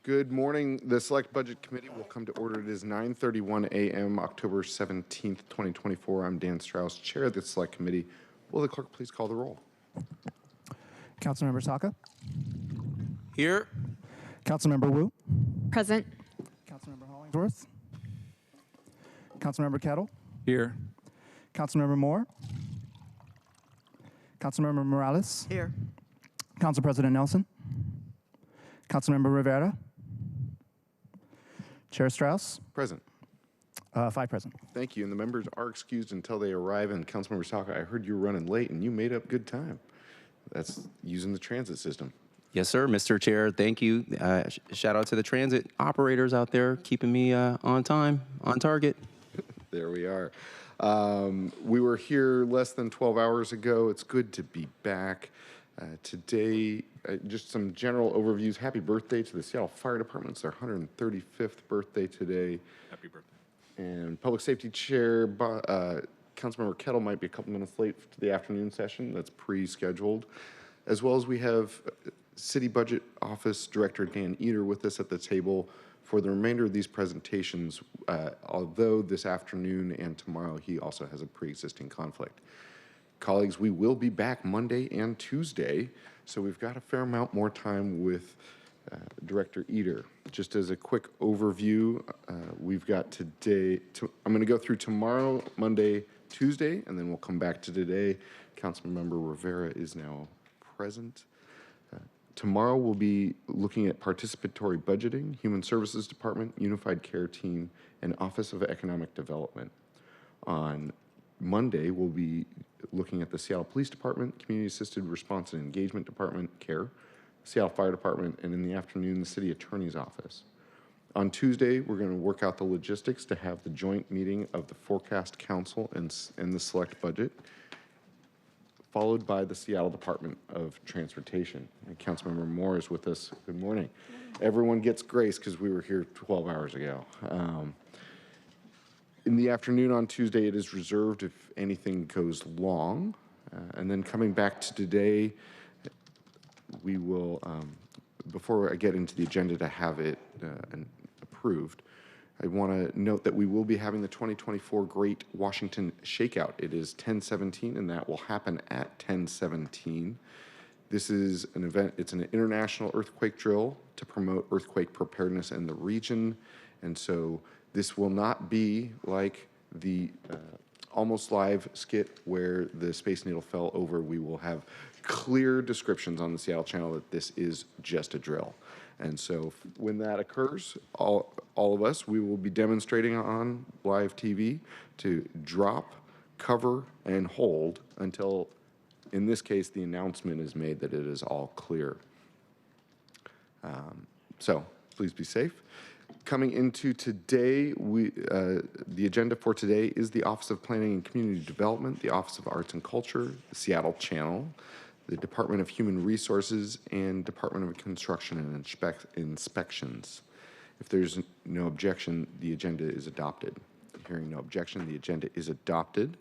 Good morning. The Select Budget Committee will come to order. It is 9:31 a.m., October 17th, 2024. I'm Dan Strauss, Chair of the Select Committee. Will the clerk please call the roll? Councilmember Saka? Here. Councilmember Wu? Present. Councilmember Hollingsworth? Councilmember Kettle? Here. Councilmember Moore? Councilmember Morales? Here. Council President Nelson? Councilmember Rivera? Chair Strauss? Present. 5 present. Thank you. And the members are excused until they arrive. And Councilmember Saka, I heard you were running late and you made up good time. That's using the transit system. Yes, sir, Mr. Chair. Thank you. Shout out to the transit operators out there keeping me on time, on target. There we are. We were here less than 12 hours ago. It's good to be back. Today, just some general overviews. Happy birthday to the Seattle Fire Department. It's their 135th birthday today. Happy birthday. And Public Safety Chair, Councilmember Kettle might be a couple minutes late to the afternoon session. That's pre-scheduled. As well as we have City Budget Office Director Dan Eder with us at the table for the remainder of these presentations, although this afternoon and tomorrow he also has a pre-existing conflict. Colleagues, we will be back Monday and Tuesday, so we've got a fair amount more time with Director Eder. Just as a quick overview, we've got today, I'm going to go through tomorrow, Monday, Tuesday, and then we'll come back to today. Councilmember Rivera is now present. Tomorrow we'll be looking at participatory budgeting, Human Services Department, Unified Care Team, and Office of Economic Development. On Monday, we'll be looking at the Seattle Police Department, Community Assisted Response and Engagement Department, CARE, Seattle Fire Department, and in the afternoon, the City Attorney's Office. On Tuesday, we're going to work out the logistics to have the joint meeting of the Forecast Council and the Select Budget, followed by the Seattle Department of Transportation. And Councilmember Moore is with us. Good morning. Everyone gets grace because we were here 12 hours ago. In the afternoon on Tuesday, it is reserved if anything goes long. And then coming back to today, we will, before I get into the agenda to have it approved, I want to note that we will be having the 2024 Great Washington Shakeout. It is 10/17, and that will happen at 10/17. This is an event, it's an international earthquake drill to promote earthquake preparedness in the region. And so this will not be like the Almost Live skit where the Space Needle fell over. We will have clear descriptions on the Seattle channel that this is just a drill. And so when that occurs, all of us, we will be demonstrating on live TV to drop, cover, and hold until, in this case, the announcement is made that it is all clear. So please be safe. Coming into today, the agenda for today is the Office of Planning and Community Development, the Office of Arts and Culture, the Seattle Channel, the Department of Human Resources, and Department of Construction and Inspections. If there's no objection, the agenda is adopted. Hearing no objection, the agenda is adopted.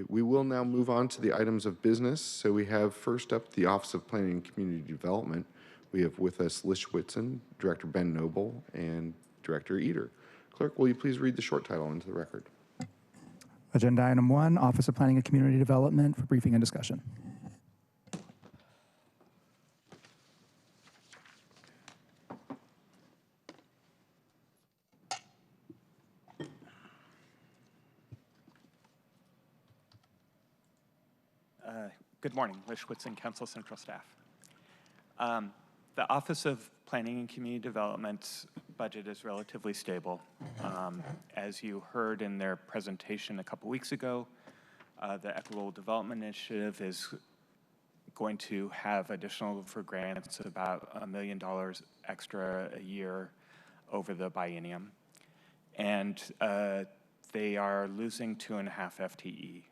We will now move on to the items of business. So we have first up the Office of Planning and Community Development. We have with us Lish Whitson, Director Ben Noble, and Director Eder. Clerk, will you please read the short title into the record? Agenda item 1, Office of Planning and Community Development, for briefing and discussion. Good morning, Lish Whitson, Council Central staff. The Office of Planning and Community Development's budget is relatively stable. As you heard in their presentation a couple weeks ago, the Equitable Development Initiative is going to have additional for grants about $1 million extra a year over the biennium. And they are losing 2.5 FTE.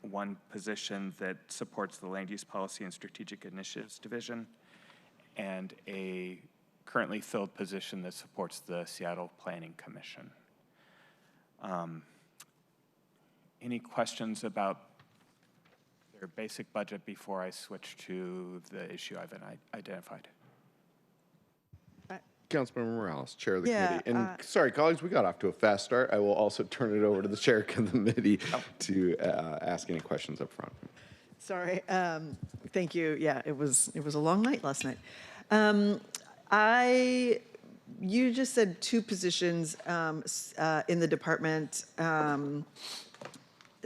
One position that supports the Land Use Policy and Strategic Initiatives Division, and a currently filled position that supports the Seattle Planning Commission. Any questions about their basic budget before I switch to the issue I've identified? Councilmember Morales, Chair of the Yeah, committee. And sorry, colleagues, we got off to a fast start. I will also turn it over to the Chair of the committee to ask any questions up front. sorry. Thank you. Yeah, it was a long night last night. You just said 2 positions in the department.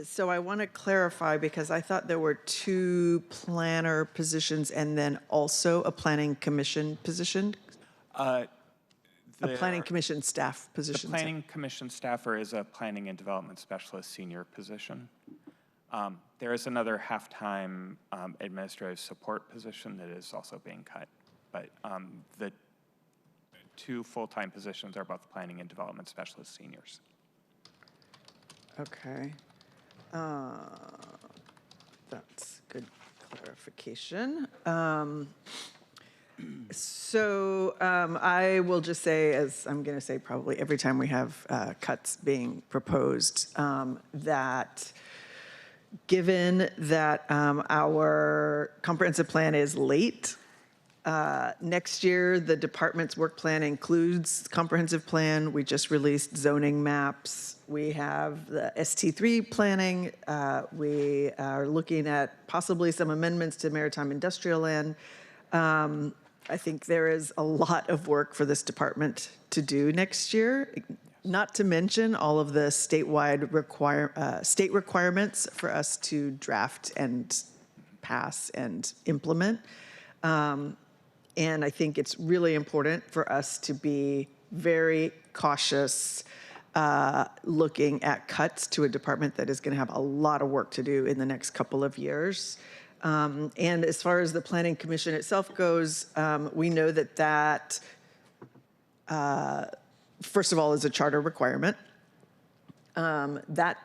So I want to clarify because I thought there were 2 planner positions and then also a planning commission position, a planning commission staff The position. planning commission staffer is a planning and development specialist senior position. There is another half-time administrative support position that is also being cut, but the 2 full-time positions are both planning and development specialist seniors. Okay. That's good clarification. I will just say, as I'm going to say probably every time we have cuts being proposed, that given that our comprehensive plan is late, next year the department's work plan includes comprehensive plan. We just released zoning maps. We have the ST3 planning. We are looking at possibly some amendments to maritime industrial land. I think there is a lot of work for this department to do next year, not to mention all of the statewide state requirements for us to draft and pass and implement. And I think it's really important for us to be very cautious looking at cuts to a department that is going to have a lot of work to do in the next couple of years. And as far as the Planning Commission itself goes, we know that first of all, is a charter requirement. That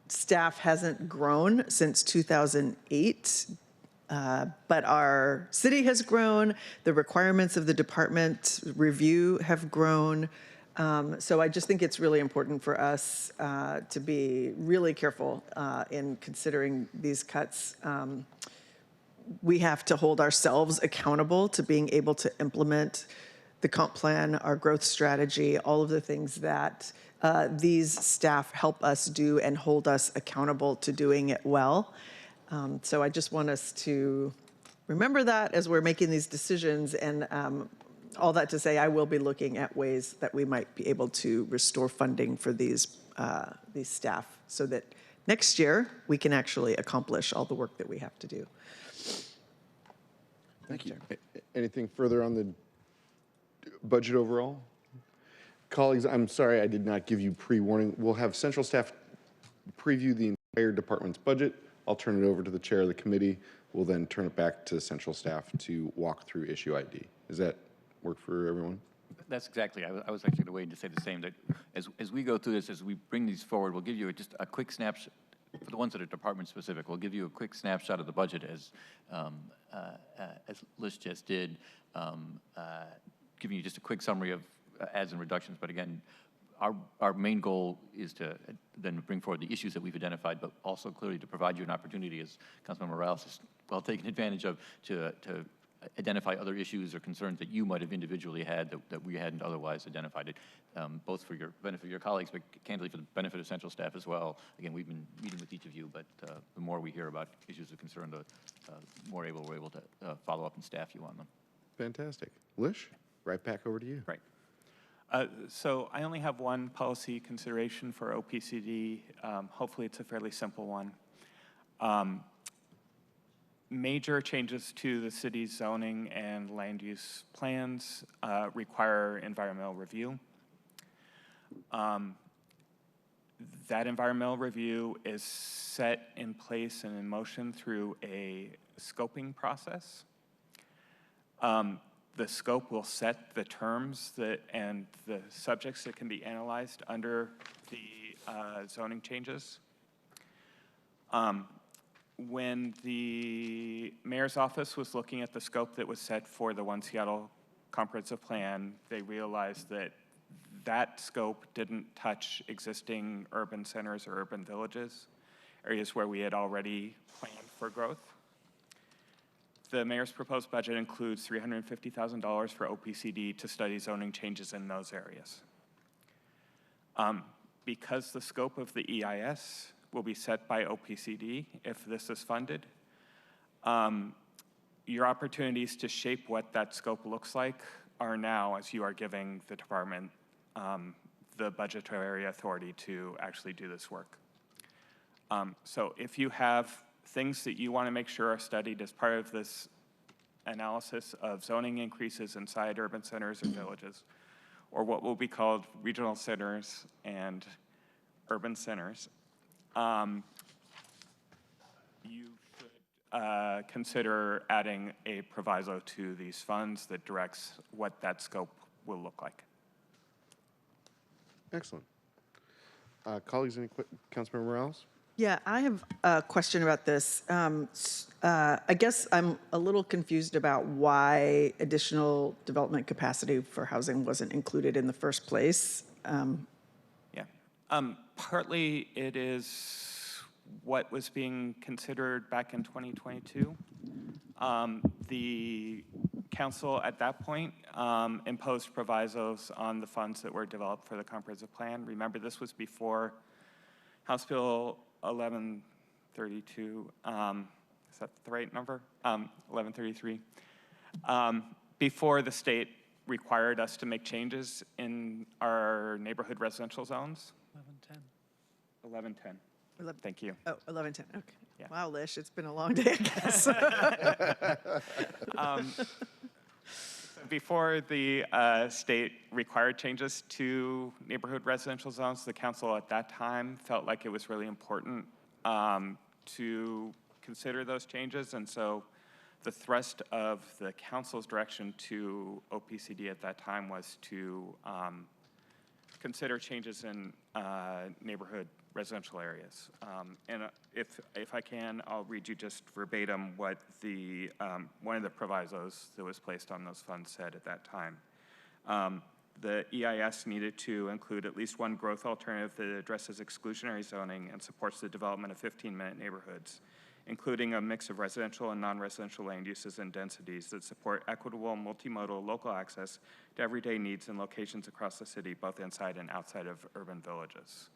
staff hasn't grown since 2008. But our city has grown, the requirements of the department review have grown. So I just think it's really important for us to be really careful in considering these cuts. We have to hold ourselves accountable to being able to implement the comp plan, our growth strategy, all of the things that these staff help us do and hold us accountable to doing it well. So I just want us to remember that as we're making these decisions, and all that to say, I will be looking at ways that we might be able to restore funding for these staff so that next year we can actually accomplish all the work that we have to do. Thank you. Anything further on the budget overall? Colleagues, I'm sorry I did not give you pre-warning. We'll have central staff preview the entire department's budget. I'll turn it over to the chair of the committee. We'll then turn it back to central staff to walk through issue ID. Does that work for everyone? That's exactly. I was actually waiting to say the same, that as we go through this, as we bring these forward, we'll give you just a quick snapshot. For the ones that are department specific, we'll give you a quick snapshot of the budget as Liz just did, giving you just a quick summary of adds and reductions. But again, our main goal is to then bring forward the issues that we've identified, but also clearly to provide you an opportunity, as Councilmember Morales has well taken advantage of, to identify other issues or concerns that you might have individually had that we hadn't otherwise identified, it, both for your benefit of your colleagues, but candidly for the benefit of central staff as well. Again, we've been meeting with each of you, but the more we hear about issues of concern, the more we're able to follow up and staff you on them. Fantastic. Lish, right back over to you. Right. So I only have one policy consideration for OPCD. Hopefully it's a fairly simple one. Major changes to the city's zoning and land use plans require environmental review. That environmental review is set in place and in motion through a scoping process. The scope will set the terms and the subjects that can be analyzed under the zoning changes. When the mayor's office was looking at the scope that was set for the One Seattle comprehensive plan, they realized that that scope didn't touch existing urban centers or urban villages, areas where we had already planned for growth. The mayor's proposed budget includes $350,000 for OPCD to study zoning changes in those areas. Because the scope of the EIS will be set by OPCD if this is funded, your opportunities to shape what that scope looks like are now as you are giving the department the budgetary authority to actually do this work. So if you have things that you want to make sure are studied as part of this analysis of zoning increases inside urban centers or villages, or what will be called regional centers and urban centers, you should consider adding a proviso to these funds that directs what that scope will look like. Excellent. Colleagues, Councilmember Morales? Yeah, I have a question about this. I guess I'm a little confused about why additional development capacity for housing wasn't included in the first place. Yeah. Partly it is what was being considered back in 2022. The council at that point imposed provisos on the funds that were developed for the comprehensive plan. Remember, this was before House Bill 1132, is that the right number? 1133. Before the state required us to make changes in our neighborhood residential zones. 1110. 1110. Thank you. Oh, 1110, okay. Yeah. Wow, Lish, it's been a long day, I guess. Before the state required changes to neighborhood residential zones, the council at that time felt like it was really important to consider those changes. And so the thrust of the council's direction to OPCD at that time was to consider changes in neighborhood residential areas. And if I can, I'll read you just verbatim what the one of the provisos that was placed on those funds said at that time. The EIS needed to include at least one growth alternative that addresses exclusionary zoning and supports the development of 15-minute neighborhoods, including a mix of residential and non-residential land uses and densities that support equitable, multimodal local access to everyday needs in locations across the city, both inside and outside of urban villages.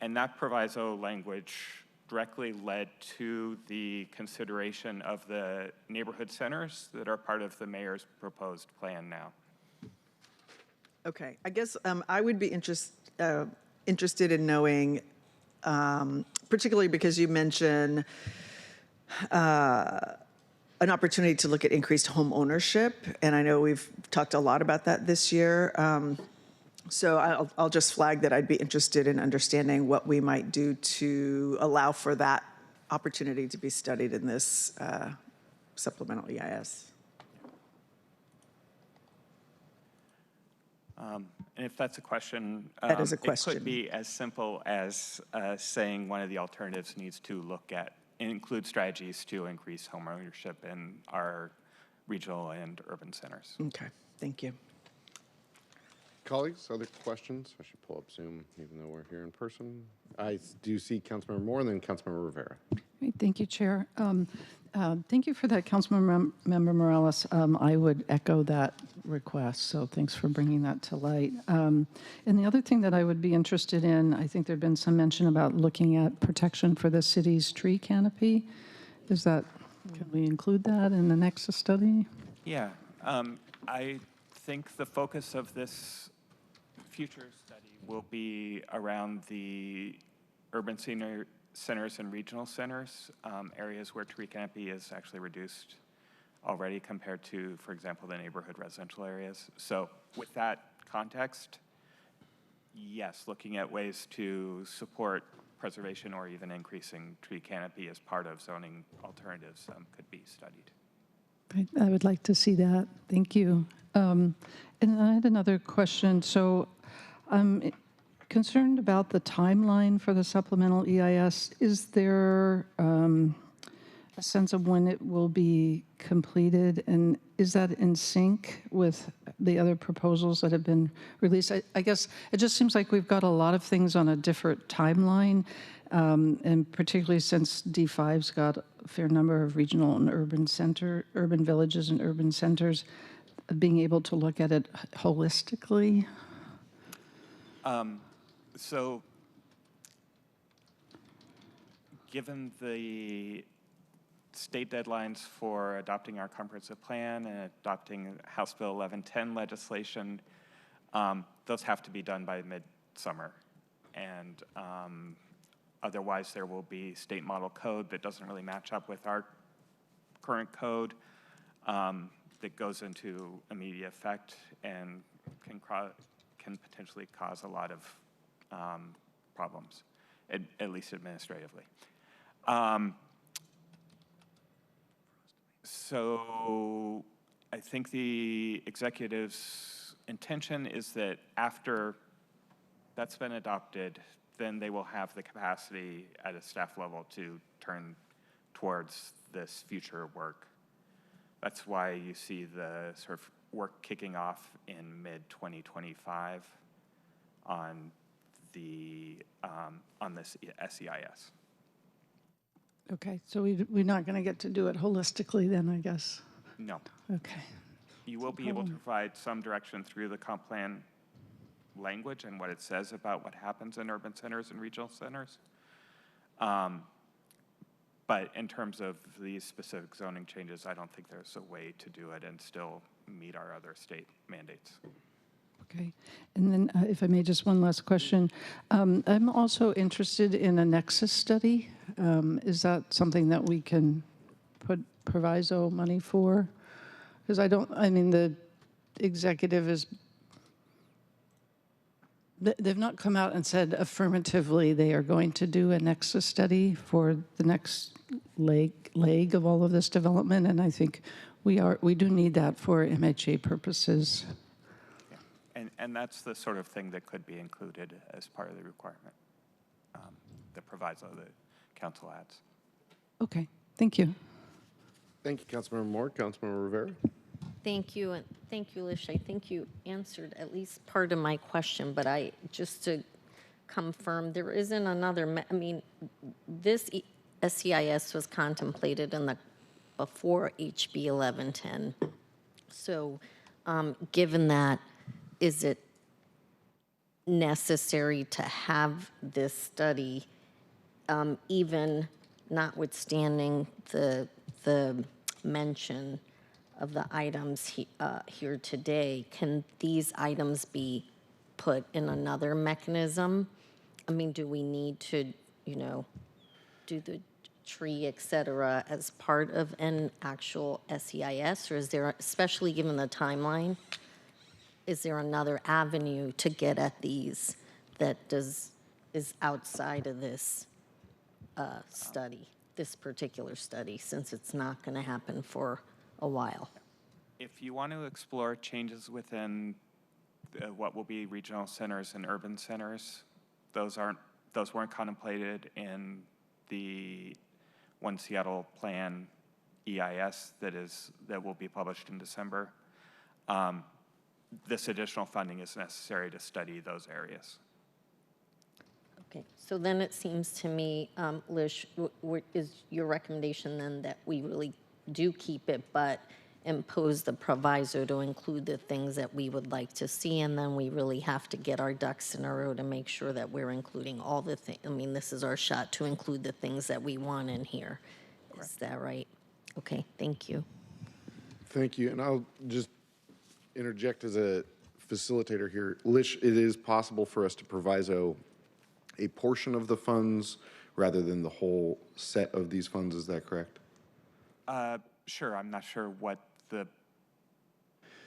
And that proviso language directly led to the consideration of the neighborhood centers that are part of the mayor's proposed plan now. Okay, I guess I would be interested in knowing, particularly because you mention an opportunity to look at increased home ownership, and I know we've talked a lot about that this year. So I'll just flag that I'd be interested in understanding what we might do to allow for that opportunity to be studied in this supplemental EIS. And if that's a question, That is a question. It could be as simple as saying one of the alternatives needs to look at, include strategies to increase home ownership in our regional and urban centers. Okay, thank you. Colleagues, other questions? I should pull up Zoom, even though we're here in person. I do see Councilmember Moore and then Councilmember Rivera. Great, thank you, Chair. Thank you for that, Councilmember Morales. I would echo that request, so thanks for bringing that to light. And the other thing that I would be interested in, I think there'd been some mention about looking at protection for the city's tree canopy. Is that, can we include that in the next study? Yeah, I think the focus of this future study will be around the urban centers and regional centers, areas where tree canopy is actually reduced already compared to, for example, the neighborhood residential areas. So with that context, yes, looking at ways to support preservation or even increasing tree canopy as part of zoning alternatives could be studied. I would like to see that. Thank you. And I had another question. So I'm concerned about the timeline for the supplemental EIS. Is there a sense of when it will be completed? And is that in sync with the other proposals that have been released. I guess it just seems like we've got a lot of things on a different timeline, and particularly since D5's got a fair number of regional and urban villages and urban centers, being able to look at it holistically. So given the state deadlines for adopting our comprehensive plan and adopting House Bill 1110 legislation, those have to be done by midsummer. And otherwise, there will be state model code that doesn't really match up with our current code that goes into immediate effect and can potentially cause a lot of problems, at least administratively. So I think the executive's intention is that after that's been adopted, then they will have the capacity at a staff level to turn towards this future work. That's why you see the sort of work kicking off in mid-2025 on this SEIS. Okay, so we're not going to get to do it holistically then, I guess. No. Okay. You will be able to provide some direction through the comp plan language and what it says about what happens in urban centers and regional centers. But in terms of these specific zoning changes, I don't think there's a way to do it and still meet our other state mandates. Okay, and then if I may, just one last question. I'm also interested in a nexus study. Is that something that we can put proviso money for? Because the executive they've not come out and said affirmatively they are going to do a nexus study for the next leg of all of this development, and I think we do need that for MHA purposes. And that's the sort of thing that could be included as part of the requirement, the proviso that council adds. Okay, thank you. Thank you, Councilmember Moore. Councilmember Rivera. Thank you, and thank you, Lish. I think you answered at least part of my question, but just to confirm, there isn't another, this SEIS was contemplated before HB 1110. So given that, is it necessary to have this study, even notwithstanding the mention of the items here today? Can these items be put in another mechanism? Do we need to, do the tree, et cetera, as part of an actual SEIS, or is there, especially given the timeline, is there another avenue to get at these that is outside of this study, this particular study, since it's not going to happen for a while? If you want to explore changes within what will be regional centers and urban centers, those weren't contemplated in the One Seattle Plan EIS that will be published in December. This additional funding is necessary to study those areas. Okay, so then it seems to me, Lish, is your recommendation then that we really do keep it, but impose the proviso to include the things that we would like to see, and then we really have to get our ducks in a row to make sure that we're including all the things. This is our shot to include the things that we want in here. Correct. Is that right? Okay, thank you. Thank you, and I'll just interject as a facilitator here. Lish, it is possible for us to proviso a portion of the funds rather than the whole set of these funds. Is that correct? Sure. I'm not sure what the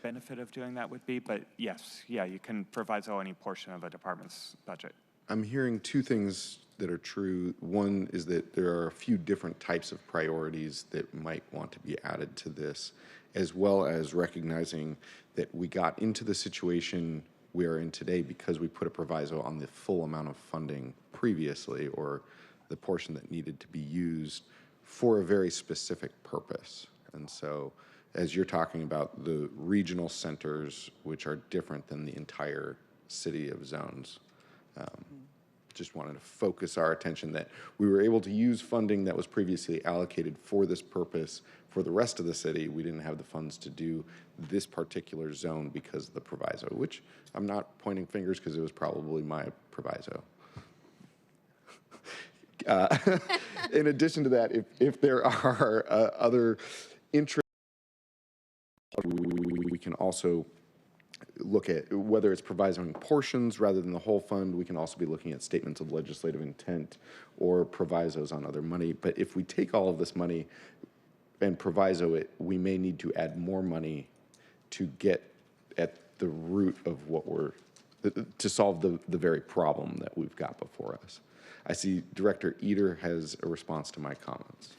benefit of doing that would be, but yes, you can proviso any portion of a department's budget. I'm hearing two things that are true. One is that there are a few different types of priorities that might want to be added to this, as well as recognizing that we got into the situation we are in today because we put a proviso on the full amount of funding previously, or the portion that needed to be used for a very specific purpose. And so as you're talking about the regional centers, which are different than the entire city of zones. Just wanted to focus our attention that we were able to use funding that was previously allocated for this purpose for the rest of the city. We didn't have the funds to do this particular zone because of the proviso, which I'm not pointing fingers because it was probably my proviso. In addition to that, if there are other interests, we can also look at whether it's provisoing portions rather than the whole fund. We can also be looking at statements of legislative intent or provisos on other money. But if we take all of this money and proviso it, we may need to add more money to get at the root of what to solve the very problem that we've got before us. I see Director Eder has a response to my comments.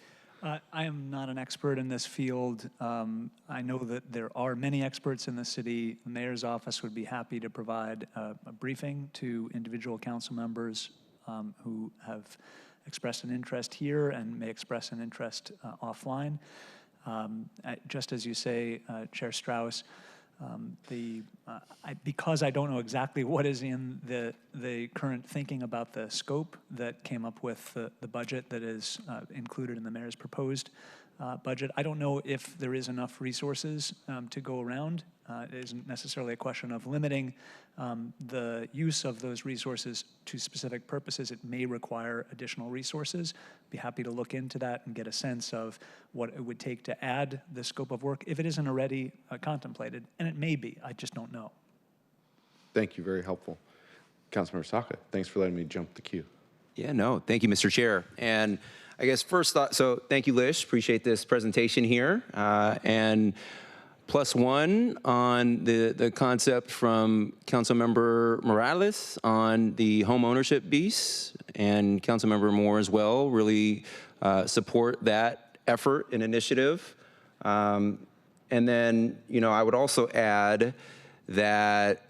I am not an expert in this field. I know that there are many experts in the city. The mayor's office would be happy to provide a briefing to individual council members who have expressed an interest here and may express an interest offline. Just as you say, Chair Strauss, because I don't know exactly what is in the current thinking about the scope that came up with the budget that is included in the mayor's proposed budget, I don't know if there is enough resources to go around. It isn't necessarily a question of limiting the use of those resources to specific purposes. It may require additional resources. Be happy to look into that and get a sense of what it would take to add the scope of work if it isn't already contemplated, and it may be. I just don't know. Thank you, very helpful. Councilmember Saka, thanks for letting me jump the queue. Yeah, no, thank you, Mr. Chair. And I guess first thought, so thank you, Lish. Appreciate this presentation here. And +1 on the concept from Councilmember Morales on the home ownership piece, and Councilmember Moore as well, really support that effort and initiative. And then, I would also add that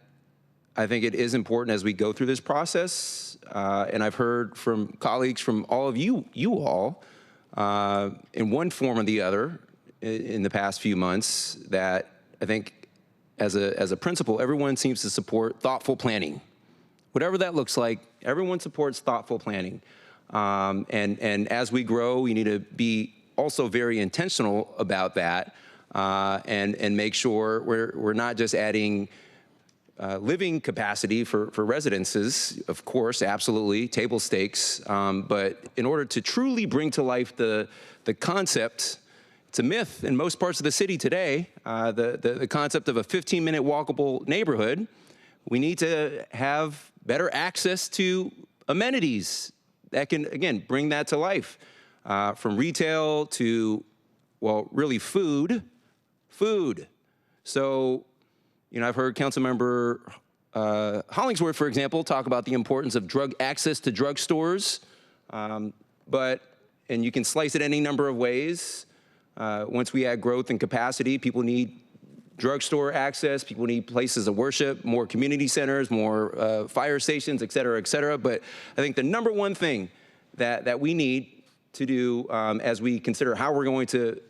I think it is important as we go through this process, and I've heard from colleagues from all of you all, in one form or the other, in the past few months, that I think as a principle, everyone seems to support thoughtful planning. Whatever that looks like, everyone supports thoughtful planning. And as we grow, we need to be also very intentional about that, and make sure we're not just adding living capacity for residences, of course, absolutely, table stakes, but in order to truly bring to life the concept. It's a myth in most parts of the city today, the concept of a 15-minute walkable neighborhood. We need to have better access to amenities that can, again, bring that to life, from retail to, well, really food. So, I've heard Councilmember Hollingsworth, for example, talk about the importance of access to drugstores, and you can slice it any number of ways. Once we add growth and capacity, people need drugstore access, people need places of worship, more community centers, more fire stations, et cetera, but I think the number one thing that we need to do as we consider how we're going to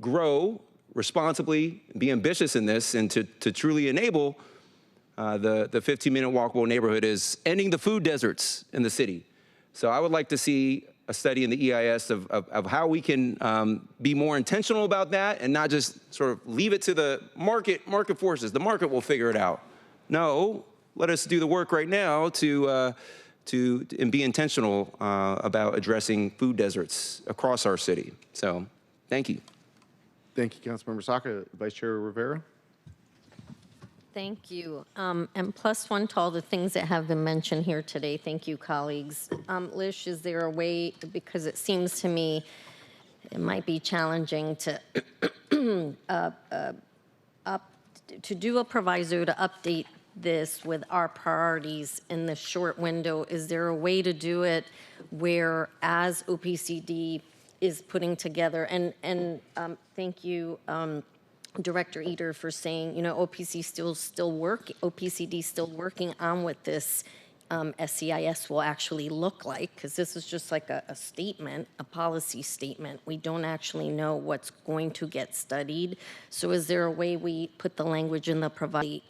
grow responsibly, be ambitious in this, and to truly enable the 15-minute walkable neighborhood is ending the food deserts in the city. So I would like to see a study in the EIS of how we can be more intentional about that and not just sort of leave it to the market forces. The market will figure it out. No, let us do the work right now to be intentional about addressing food deserts across our city. So, thank you. Thank you, Councilmember Saka. Vice Chair Rivera? Thank you. And +1 to all the things that have been mentioned here today. Thank you, colleagues. Lish, is there a way, because it seems to me it might be challenging to to do a proviso to update this with our priorities in this short window? Is there a way to do it where, as OPCD is putting together, and thank you, Director Eder, for saying, OPCD still working on with this SCIS will actually look like, because this is just like a statement, a policy statement. We don't actually know what's going to get studied. So is there a way we put the language in the provide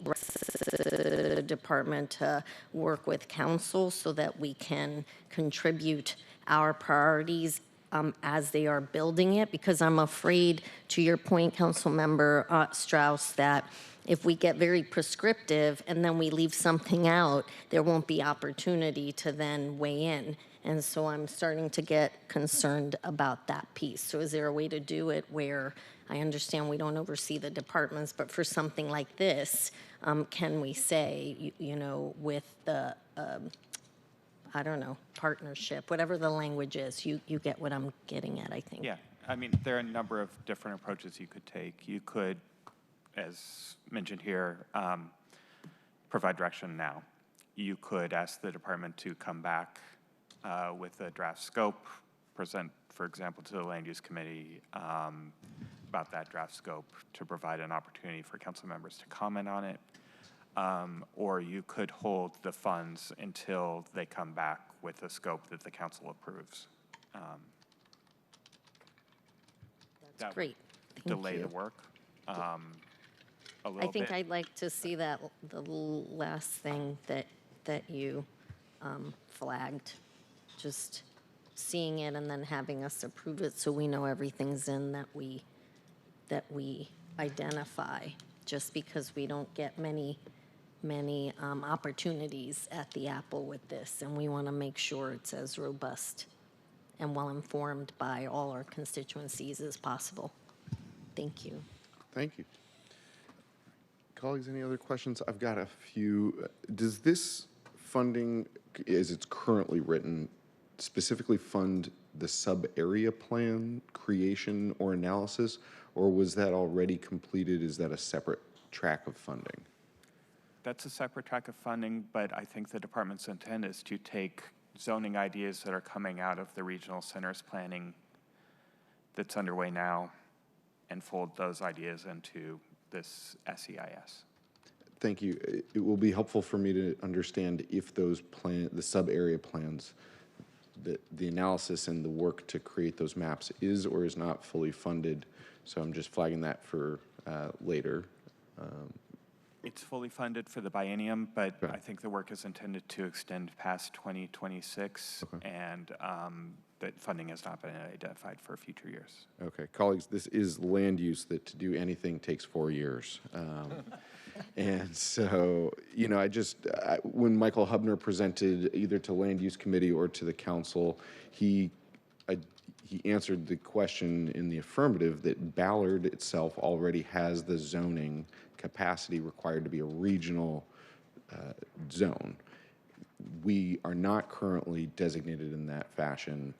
department to work with council so that we can contribute our priorities as they are building it? Because I'm afraid, to your point, Councilmember Strauss, that if we get very prescriptive and then we leave something out, there won't be opportunity to then weigh in. And so I'm starting to get concerned about that piece. So is there a way to do it where, I understand we don't oversee the departments, but for something like this, can we say, you know, with the, I don't know, partnership, whatever the language is, you get what I'm getting at, I think. Yeah, I mean, there are a number of different approaches you could take. You could, as mentioned here, provide direction now. You could ask the department to come back with a draft scope, present, for example, to the Land Use Committee about that draft scope to provide an opportunity for council members to comment on it. Or you could hold the funds until they come back with a scope that the council approves. That's great. Thank delay you. the work a little I think bit. I'd like to see that, the last thing that you flagged, just seeing it and then having us approve it so we know everything's in that we identify, just because we don't get many opportunities at the Apple with this, and we want to make sure it's as robust and well-informed by all our constituencies as possible. Thank you. Thank you. Colleagues, any other questions? I've got a few. Does this funding, as it's currently written, specifically fund the sub-area plan creation or analysis, or was that already completed? Is that a separate track of funding? That's a separate track of funding, but I think the department's intent is to take zoning ideas that are coming out of the regional centers planning that's underway now and fold those ideas into this SEIS. Thank you. It will be helpful for me to understand if those the sub-area plans, the analysis and the work to create those maps is or is not fully funded. So I'm just flagging that for later. It's fully funded for the biennium, but Okay. I think the work is intended to extend past 2026, Okay. and that funding has not been identified for future years. Okay, colleagues, this is land use that to do anything takes 4 years. And so, you know, when Michael Hubner presented either to Land Use Committee or to the council, he answered the question in the affirmative that Ballard itself already has the zoning capacity required to be a regional zone. We are not currently designated in that fashion.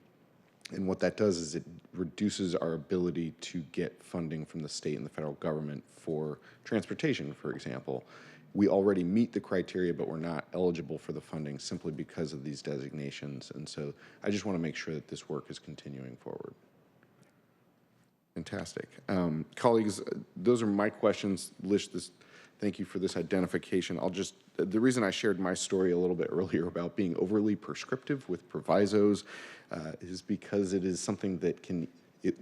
And what that does is it reduces our ability to get funding from the state and the federal government for transportation, for example. We already meet the criteria, but we're not eligible for the funding simply because of these designations. And so I just want to make sure that this work is continuing forward. Fantastic. Colleagues, those are my questions. Lish, thank you for this identification. The reason I shared my story a little bit earlier about being overly prescriptive with provisos is because it is something that it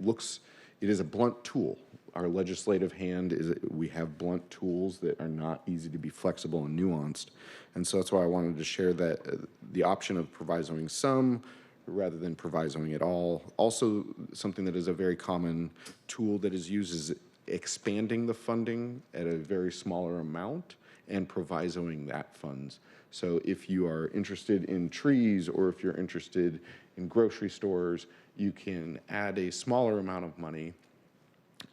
is a blunt tool. Our legislative hand we have blunt tools that are not easy to be flexible and nuanced. And so that's why I wanted to share that the option of provisoing some rather than provisoing at all. Also, something that is a very common tool that is used is expanding the funding at a very smaller amount and provisoing that funds. So if you are interested in trees or if you're interested in grocery stores, you can add a smaller amount of money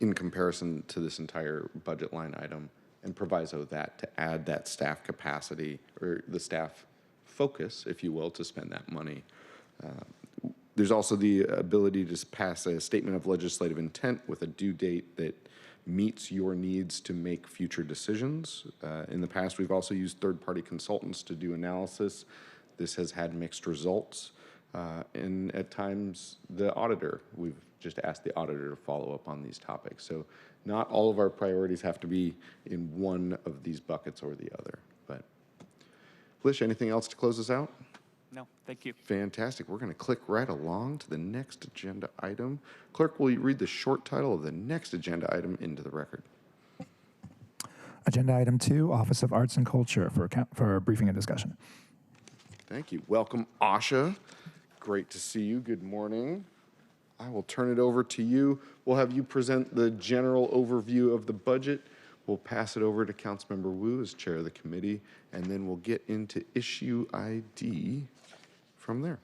in comparison to this entire budget line item and proviso that to add that staff capacity or the staff focus, if you will, to spend that money. There's also the ability to pass a statement of legislative intent with a due date that meets your needs to make future decisions. In the past, we've also used third-party consultants to do analysis. This has had mixed results. And at times, we've just asked the auditor to follow up on these topics. So not all of our priorities have to be in one of these buckets or the other. But Lish, anything else to close us out? No, thank you. Fantastic. We're going to click right along to the next agenda item. Clerk, will you read the short title of the next agenda item into the record? Agenda item 2, Office of Arts and Culture for briefing and discussion. Thank you. Welcome, Asha. Great to see you. Good morning. I will turn it over to you. We'll have you present the general overview of the budget. We'll pass it over to Councilmember Wu as chair of the committee, and then we'll get into issue ID from there.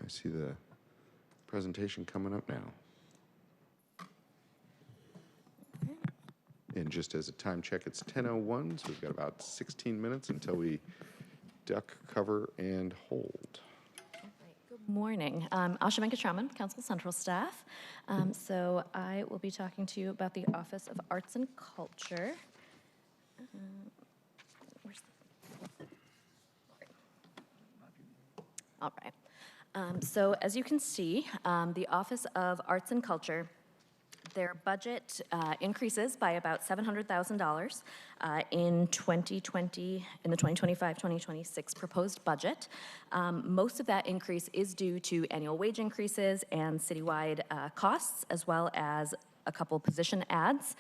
I see the presentation coming up now. And just as a time check, it's 10:01, so we've got about 16 minutes until we duck, cover, and hold. Good morning. Asha Venkatraman, Council Central staff. So I will be talking to you about the Office of Arts and Culture. All right. So as you can see, the Office of Arts and Culture, their budget increases by about $700,000 in 2020, in the 2025-2026 proposed budget. Most of that increase is due to annual wage increases and citywide costs, as well as a couple position adds.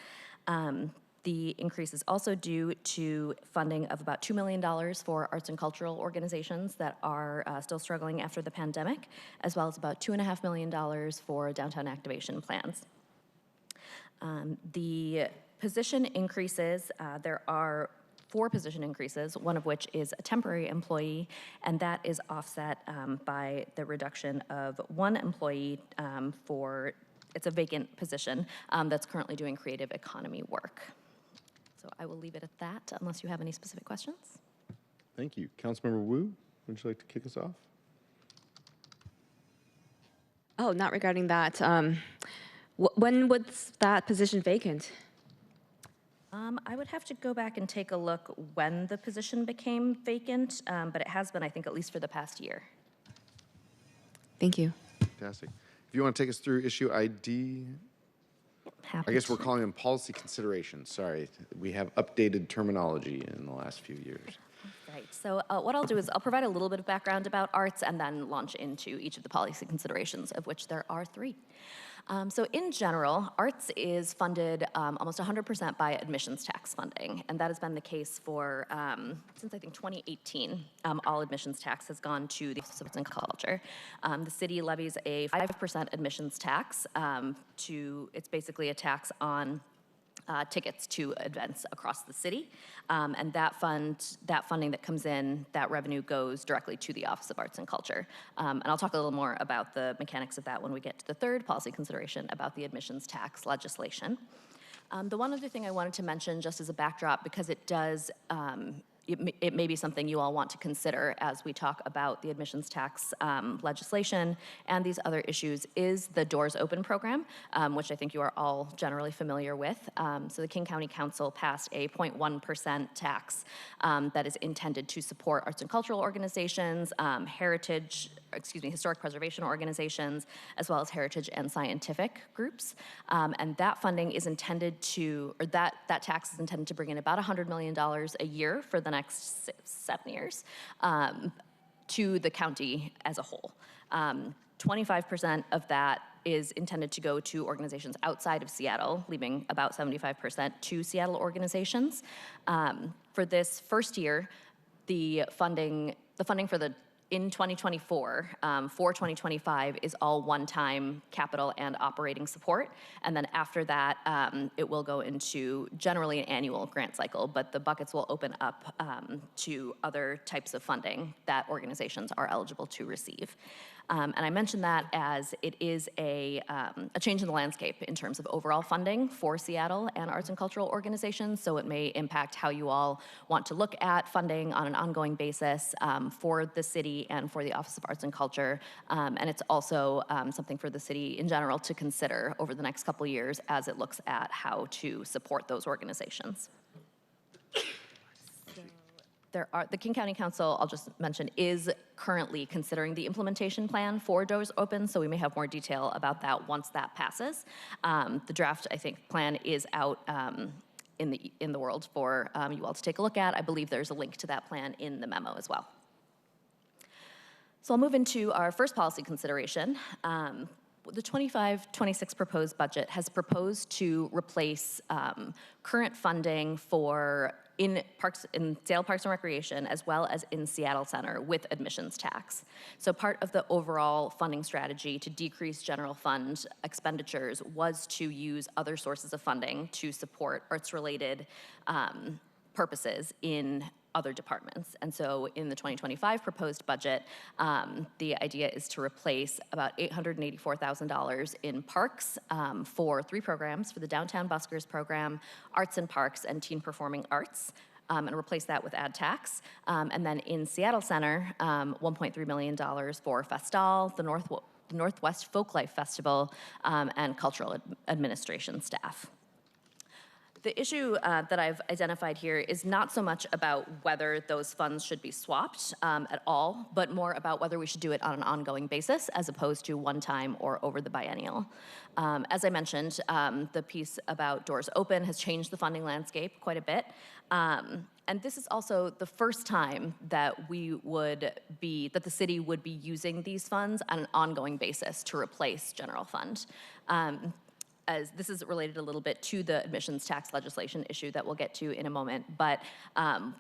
The increase is also due to funding of about $2 million for arts and cultural organizations that are still struggling after the pandemic, as well as about $2.5 million for downtown activation plans. The position increases, there are 4 position increases, one of which is a temporary employee, and that is offset by the reduction of 1 employee for, it's a vacant position that's currently doing creative economy work. So I will leave it at that unless you have any specific questions. Thank you. Councilmember Wu, would you like to kick us off? Oh, not regarding that. When was that position vacant? I would have to go back and take a look when the position became vacant, but it has been, I think, at least for the past year. Thank you. Fantastic. If you want to take us through issue ID, I guess we're calling them policy considerations. Sorry, we have updated terminology in the last few years. Right, so what I'll do is I'll provide a little bit of background about arts and then launch into each of the policy considerations, of which there are 3. So in general, arts is funded almost 100% by admissions tax funding, and that has been the case for, since I think 2018, all admissions tax has gone to the Office of Arts and Culture. The city levies a 5% admissions tax it's basically a tax on tickets to events across the city, and that funding that comes in, that revenue goes directly to the Office of Arts and Culture. And I'll talk a little more about the mechanics of that when we get to the 3rd policy consideration about the admissions tax legislation. The one other thing I wanted to mention, just as a backdrop, because it does, it may be something you all want to consider as we talk about the admissions tax legislation and these other issues, is the Doors Open program, which I think you are all generally familiar with. So the King County Council passed a 0.1% tax that is intended to support arts and cultural organizations, historic preservation organizations, as well as heritage and scientific groups. And that funding is intended to, or that tax is intended to bring in about $100 million a year for the next 7 years to the county as a whole. 25% of that is intended to go to organizations outside of Seattle, leaving about 75% to Seattle organizations. For this first year, the funding for in 2024, for 2025 is all one-time capital and operating support. And then after that, it will go into generally an annual grant cycle, but the buckets will open up to other types of funding that organizations are eligible to receive. And I mention that as it is a change in the landscape in terms of overall funding for Seattle and arts and cultural organizations, so it may impact how you all want to look at funding on an ongoing basis for the city and for the Office of Arts and Culture. And it's also something for the city in general to consider over the next couple of years as it looks at how to support those organizations. The King County Council, I'll just mention, is currently considering the implementation plan for Doors Open, so we may have more detail about that once that passes. The draft, I think, plan is out in the world for you all to take a look at. I believe there's a link to that plan in the memo as well. So I'll move into our first policy consideration. The 25-26 proposed budget has proposed to replace current funding for in Seattle Parks and Recreation, as well as in Seattle Center, with admissions tax. So part of the overall funding strategy to decrease general fund expenditures was to use other sources of funding to support arts-related purposes in other departments. And so in the 2025 proposed budget, the idea is to replace about $884,000 in parks for 3 programs, for the Downtown Buskers program, Arts and Parks, and Teen Performing Arts, and replace that with ad tax. And then in Seattle Center, $1.3 million for Festal, the Northwest Folklife Festival, and cultural administration staff. The issue that I've identified here is not so much about whether those funds should be swapped at all, but more about whether we should do it on an ongoing basis as opposed to one time or over the biennial. As I mentioned, the piece about Doors Open has changed the funding landscape quite a bit. And this is also the first time that that the city would be using these funds on an ongoing basis to replace general fund. As this is related a little bit to the admissions tax legislation issue that we'll get to in a moment, but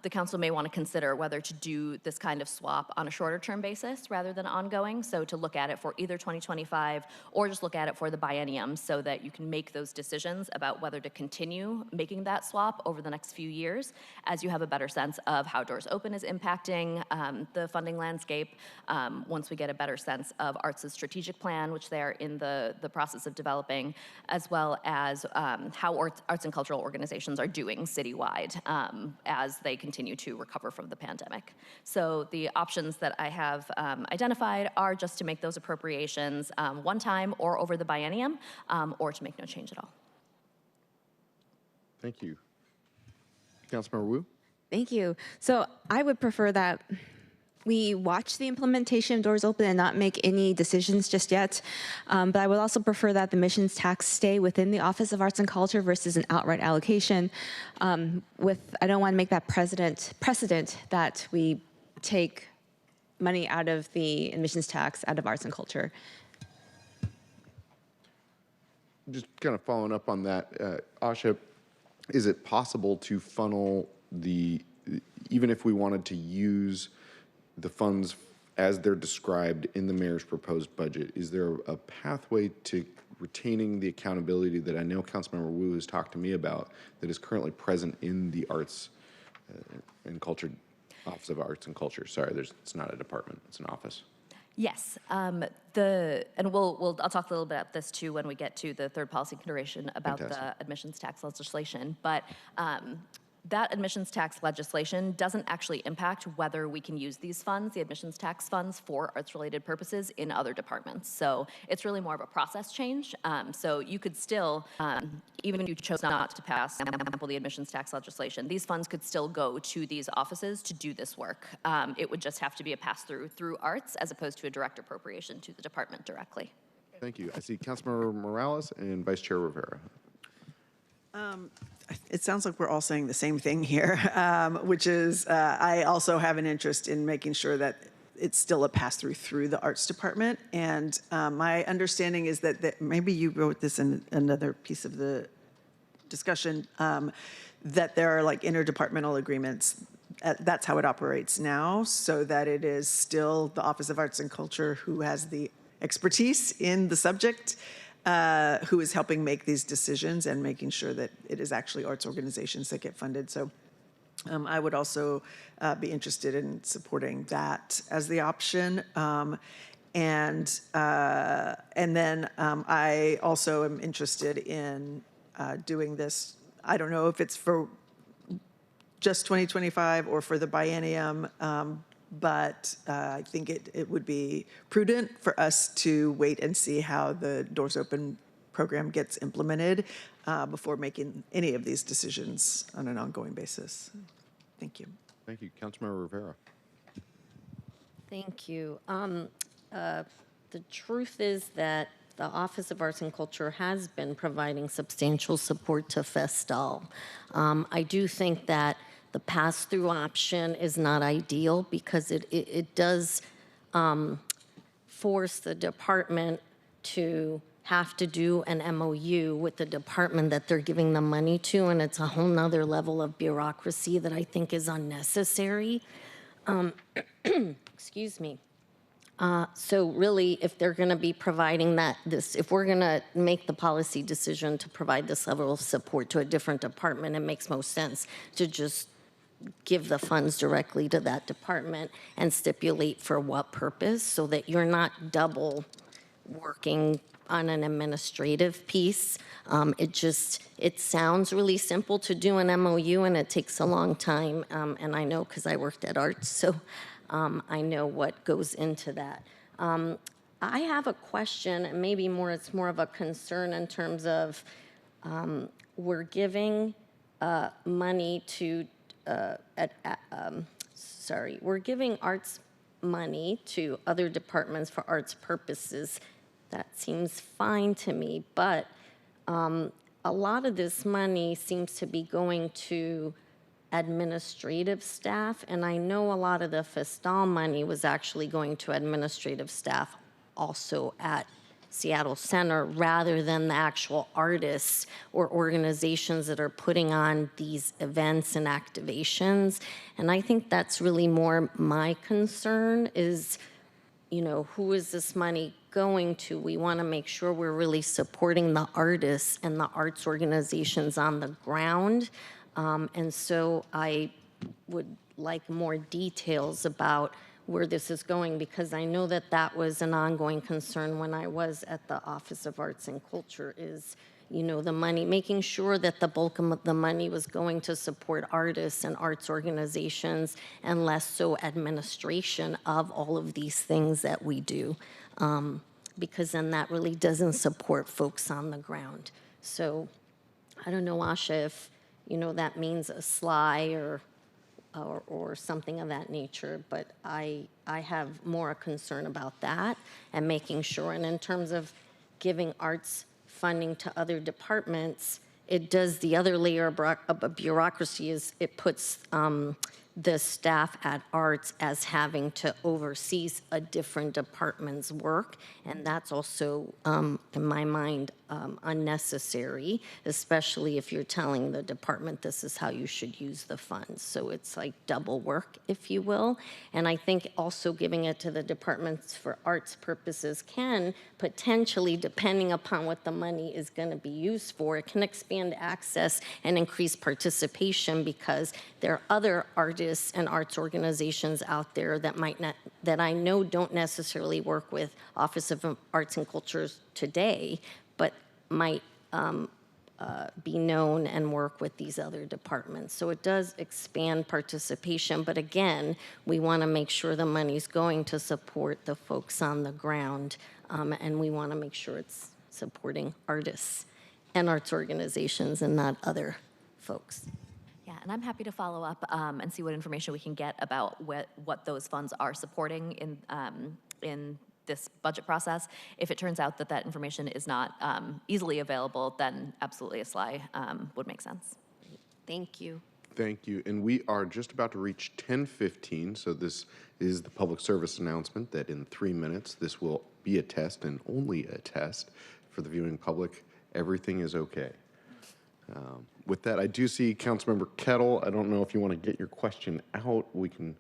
the council may want to consider whether to do this kind of swap on a shorter term basis rather than ongoing, so to look at it for either 2025 or just look at it for the biennium so that you can make those decisions about whether to continue making that swap over the next few years as you have a better sense of how Doors Open is impacting the funding landscape, once we get a better sense of Arts' strategic plan, which they're in the process of developing, as well as how arts and cultural organizations are doing citywide as they continue to recover from the pandemic. So the options that I have identified are just to make those appropriations one time or over the biennium, or to make no change at all. Thank you. Councilmember Wu? Thank you. So I would prefer that we watch the implementation of Doors Open and not make any decisions just yet. But I would also prefer that the admissions tax stay within the Office of Arts and Culture versus an outright allocation. I don't want to make that precedent that we take money out of the admissions tax out of arts and culture. Just kind of following up on that, Asha, is it possible to funnel even if we wanted to use the funds as they're described in the mayor's proposed budget, is there a pathway to retaining the accountability that I know Councilmember Wu has talked to me about that is currently present in the Arts and Culture, Office of Arts and Culture? Sorry, it's not a department, it's an office. Yes, and I'll talk a little bit about this too when we get to the third policy consideration about the admissions tax legislation, but that admissions tax legislation doesn't actually impact whether we can use these funds, the admissions tax funds, for arts-related purposes in other departments. So it's really more of a process change. So you could still, even if you chose not to pass, for example, the admissions tax legislation, these funds could still go to these offices to do this work. It would just have to be a pass-through through arts as opposed to a direct appropriation to the department directly. Thank you. I see Councilmember Morales and Vice Chair Rivera. It sounds like we're all saying the same thing here, which is I also have an interest in making sure that it's still a pass-through through the arts department. And my understanding is that maybe you wrote this in another piece of the discussion, that there are like interdepartmental agreements. That's how it operates now, so that it is still the Office of Arts and Culture who has the expertise in the subject, who is helping make these decisions and making sure that it is actually arts organizations that get funded. So I would also be interested in supporting that as the option. And then I also am interested in doing this. I don't know if it's for just 2025 or for the biennium, but I think it would be prudent for us to wait and see how the Doors Open program gets implemented before making any of these decisions on an ongoing basis. Thank you. Thank you. Councilmember Rivera. Thank you. The truth is that the Office of Arts and Culture has been providing substantial support to Festal. I do think that the pass-through option is not ideal because it does force the department to have to do an MOU with the department that they're giving the money to, and it's a whole nother level of bureaucracy that I think is unnecessary. Excuse me. So really, if they're going to be providing if we're going to make the policy decision to provide this level of support to a different department, it makes most sense to just give the funds directly to that department and stipulate for what purpose so that you're not double working on an administrative piece. It sounds really simple to do an MOU, and it takes a long time, and I know because I worked at Arts, so I know what goes into that. I have a question, and maybe it's more of a concern in terms of we're giving money to, we're giving arts money to other departments for arts purposes. That seems fine to me, but a lot of this money seems to be going to administrative staff, and I know a lot of the Festal money was actually going to administrative staff also at Seattle Center rather than the actual artists or organizations that are putting on these events and activations. And I think that's really more my concern is, who is this money going to? We want to make sure we're really supporting the artists and the arts organizations on the ground. And so I would like more details about where this is going, because I know that was an ongoing concern when I was at the Office of Arts and Culture is, the money, making sure that the bulk of the money was going to support artists and arts organizations and less so administration of all of these things that we do, because then that really doesn't support folks on the ground. So I don't know, Asha, if, that means a SLI or something of that nature, but I have more a concern about that and making sure. And in terms of giving arts funding to other departments, it does the other layer of bureaucracy is it puts the staff at arts as having to oversee a different department's work, and that's also, in my mind, unnecessary, especially if you're telling the department this is how you should use the funds. So it's like double work, if you will. And I think also giving it to the departments for arts purposes can potentially, depending upon what the money is going to be used for, it can expand access and increase participation because there are other artists and arts organizations out there that might not, that I know don't necessarily work with Office of Arts and Cultures today, but might be known and work with these other departments. So it does expand participation, but again, we want to make sure the money's going to support the folks on the ground, and we want to make sure it's supporting artists and arts organizations and not other folks. Yeah, and I'm happy to follow up and see what information we can get about what those funds are supporting in this budget process. If it turns out that that information is not easily available, then absolutely a SLI would make sense. Thank you. Thank you. And we are just about to reach 10:15, so this is the public service announcement that in 3 minutes, this will be a test and only a test for the viewing public. Everything is okay. With that, I do see Councilmember Kettle. I don't know if you want to get your question out. We can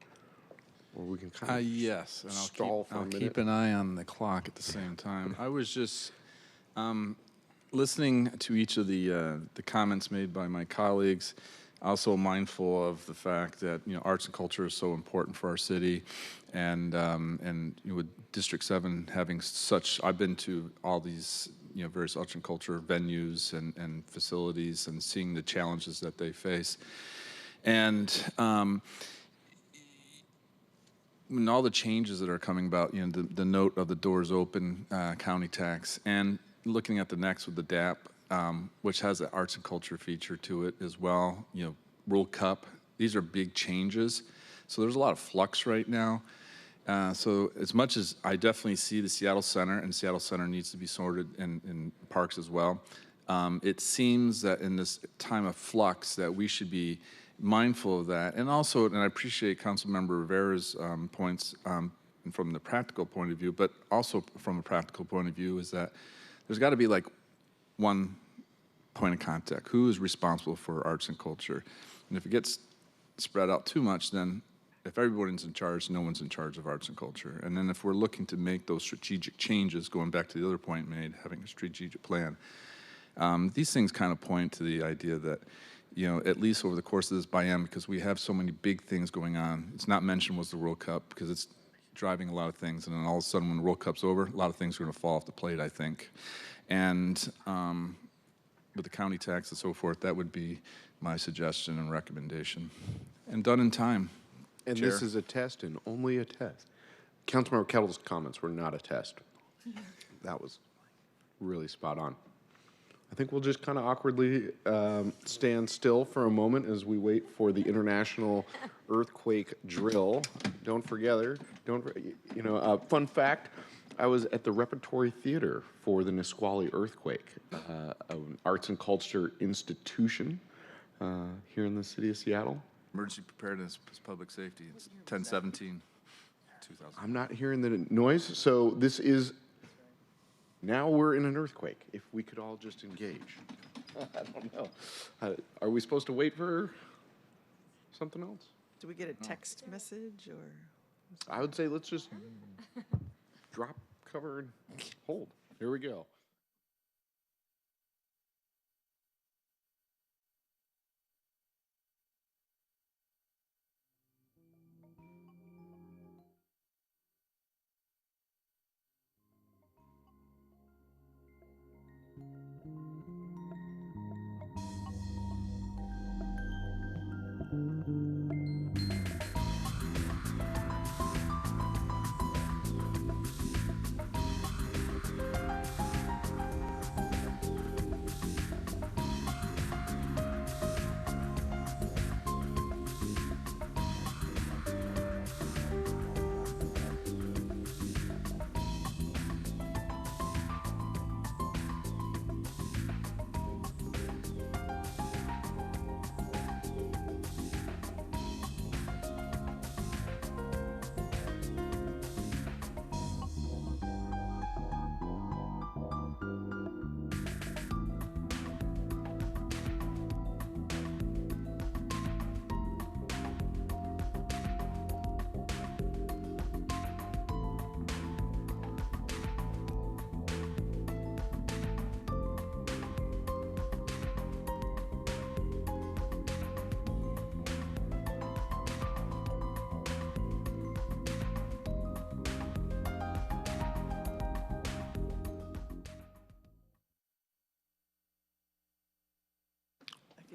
kind of yes, and stall for a I'll minute. keep an eye on the clock at the same time. I was just listening to each of the comments made by my colleagues. Also mindful of the fact that arts and culture is so important for our city, and with District 7 having such, I've been to all these various arts and culture venues and facilities and seeing the challenges that they face, and when all the changes that are coming about, the note of the doors open county tax, and looking at the next with the DAP. Which has an arts and culture feature to it as well. World Cup, these are big changes. So there's a lot of flux right now. So as much as I definitely see the Seattle Center, and Seattle Center needs to be sorted in parks as well, it seems that in this time of flux that we should be mindful of that. And also, and I appreciate Councilmember Rivera's points from the practical point of view, but also from a practical point of view is that there's got to be like one point of contact. Who is responsible for arts and culture? And if it gets spread out too much, then if everyone's in charge, no one's in charge of arts and culture. And then if we're looking to make those strategic changes, going back to the other point made, having a strategic plan, these things kind of point to the idea that, you know, at least over the course of this biennium, because we have so many big things going on, it's not mentioned was the World Cup, because it's driving a lot of things. And then all of a sudden, when the World Cup's over, a lot of things are going to fall off the plate, I think. And with the county tax and so forth, that would be my suggestion and recommendation. And done in time. And Chair. this is a test and only a test. Councilmember Kettle's comments were not a test. That was really spot on. I think we'll just kind of awkwardly stand still for a moment as we wait for the international earthquake drill. Don't forget, fun fact, I was at the Repertory Theater for the Nisqually earthquake, an arts and culture institution here in the city of Seattle. Emergency preparedness, public safety. It's 10/17/2000. I'm not hearing the noise, so this is, now we're in an earthquake. If we could all just engage. I don't know. Are we supposed to wait for something else? Do we get a text message or? I would say let's just drop, cover, and hold. Here we go.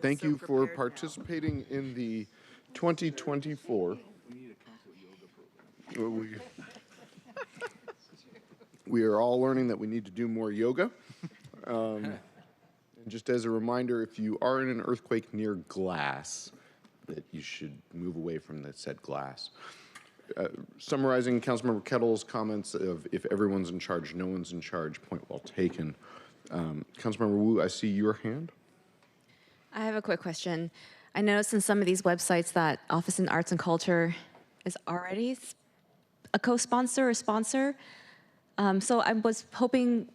Thank you for participating in the 2024. We are all learning that we need to do more yoga. And just as a reminder, if you are in an earthquake near glass, that you should move away from the said glass. Summarizing Councilmember Kettle's comments of if everyone's in charge, no one's in charge, point well taken. Councilmember Wu, I see your hand. I have a quick question. I noticed in some of these websites that Office in Arts and Culture is already a co-sponsor or sponsor. So I was hoping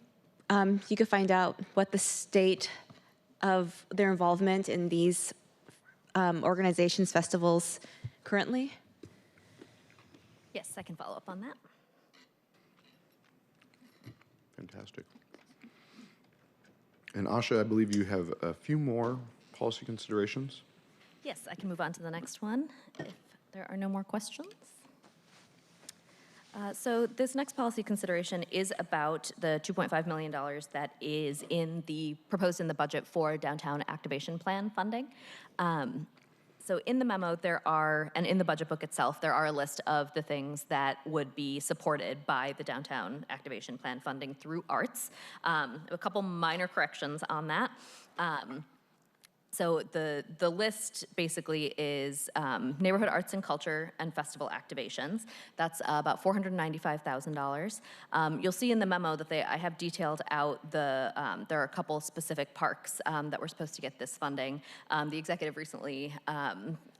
you could find out what the state of their involvement in these organizations, festivals currently. Yes, I can follow up on that. Fantastic. And Asha, I believe you have a few more policy considerations. Yes, I can move on to the next one if there are no more questions. So this next policy consideration is about the $2.5 million that is proposed in the budget for downtown activation plan funding. So in the memo and in the budget book itself, there are a list of the things that would be supported by the downtown activation plan funding through arts. A couple minor corrections on that. So the list basically is neighborhood arts and culture and festival activations. That's about $495,000. You'll see in the memo that I have detailed out there are a couple specific parks that were supposed to get this funding. The executive recently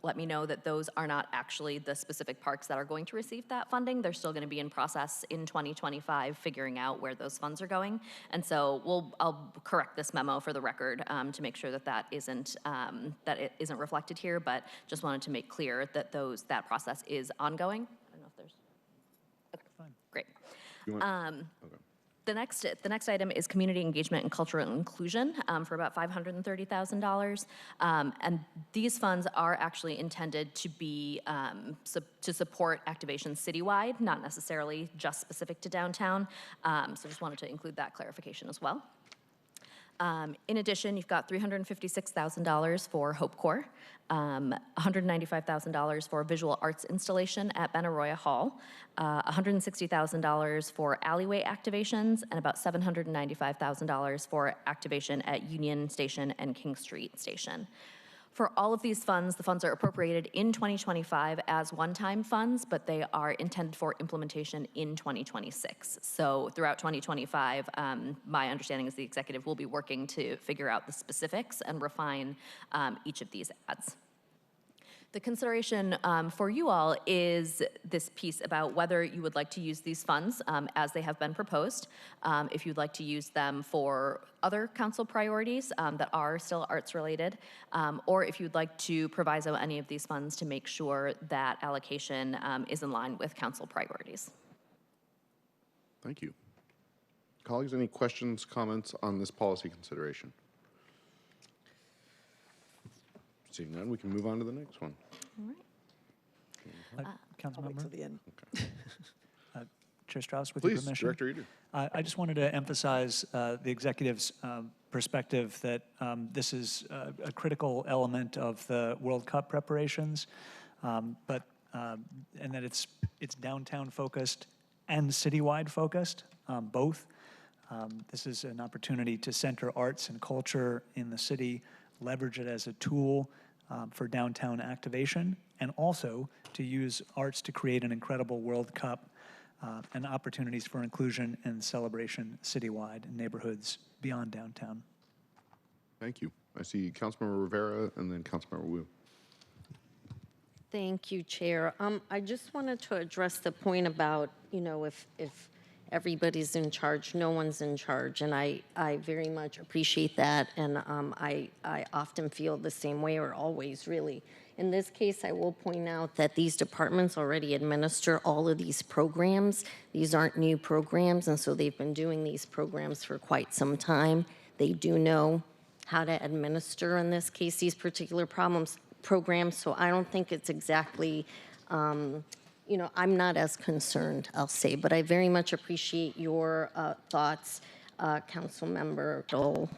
let me know that those are not actually the specific parks that are going to receive that funding. They're still going to be in process in 2025 figuring out where those funds are going. And so I'll correct this memo for the record to make sure that that it isn't reflected here, but just wanted to make clear that that process is ongoing. I don't know if there's, okay, fine. Great. Okay. The next item is community engagement and cultural inclusion for about $530,000. And these funds are actually intended to be to support activations citywide, not necessarily just specific to downtown. So just wanted to include that clarification as well. In addition, you've got $356,000 for Hope Corps, $195,000 for visual arts installation at Benaroya Hall, $160,000 for alleyway activations, and about $795,000 for activation at Union Station and King Street Station. For all of these funds, the funds are appropriated in 2025 as one-time funds, but they are intended for implementation in 2026. So throughout 2025, my understanding is the executive will be working to figure out the specifics and refine each of these ads. The consideration for you all is this piece about whether you would like to use these funds as they have been proposed, if you'd like to use them for other council priorities that are still arts related, or if you'd like to proviso any of these funds to make sure that allocation is in line with council priorities. Thank you. Colleagues, any questions, comments on this policy consideration? Seeing none, we can move on to the next one. All right. Councilmember? I'll wait till the end. Okay. Chair Strauss, with Please, your permission. Director Eder. I just wanted to emphasize the executive's perspective that this is a critical element of the World Cup preparations, and that it's downtown focused and citywide focused, both. This is an opportunity to center arts and culture in the city, leverage it as a tool for downtown activation, and also to use arts to create an incredible World Cup and opportunities for inclusion and celebration citywide in neighborhoods beyond downtown. Thank you. I see Councilmember Rivera and then Councilmember Wu. Thank you, Chair. I just wanted to address the point about, if everybody's in charge, no one's in charge, and I very much appreciate that, and I often feel the same way, or always really. In this case, I will point out that these departments already administer all of these programs. These aren't new programs, and so they've been doing these programs for quite some time. They do know how to administer, in this case, these particular programs, so I don't think it's exactly I'm not as concerned, I'll say, but I very much appreciate your thoughts, Councilmember Dole,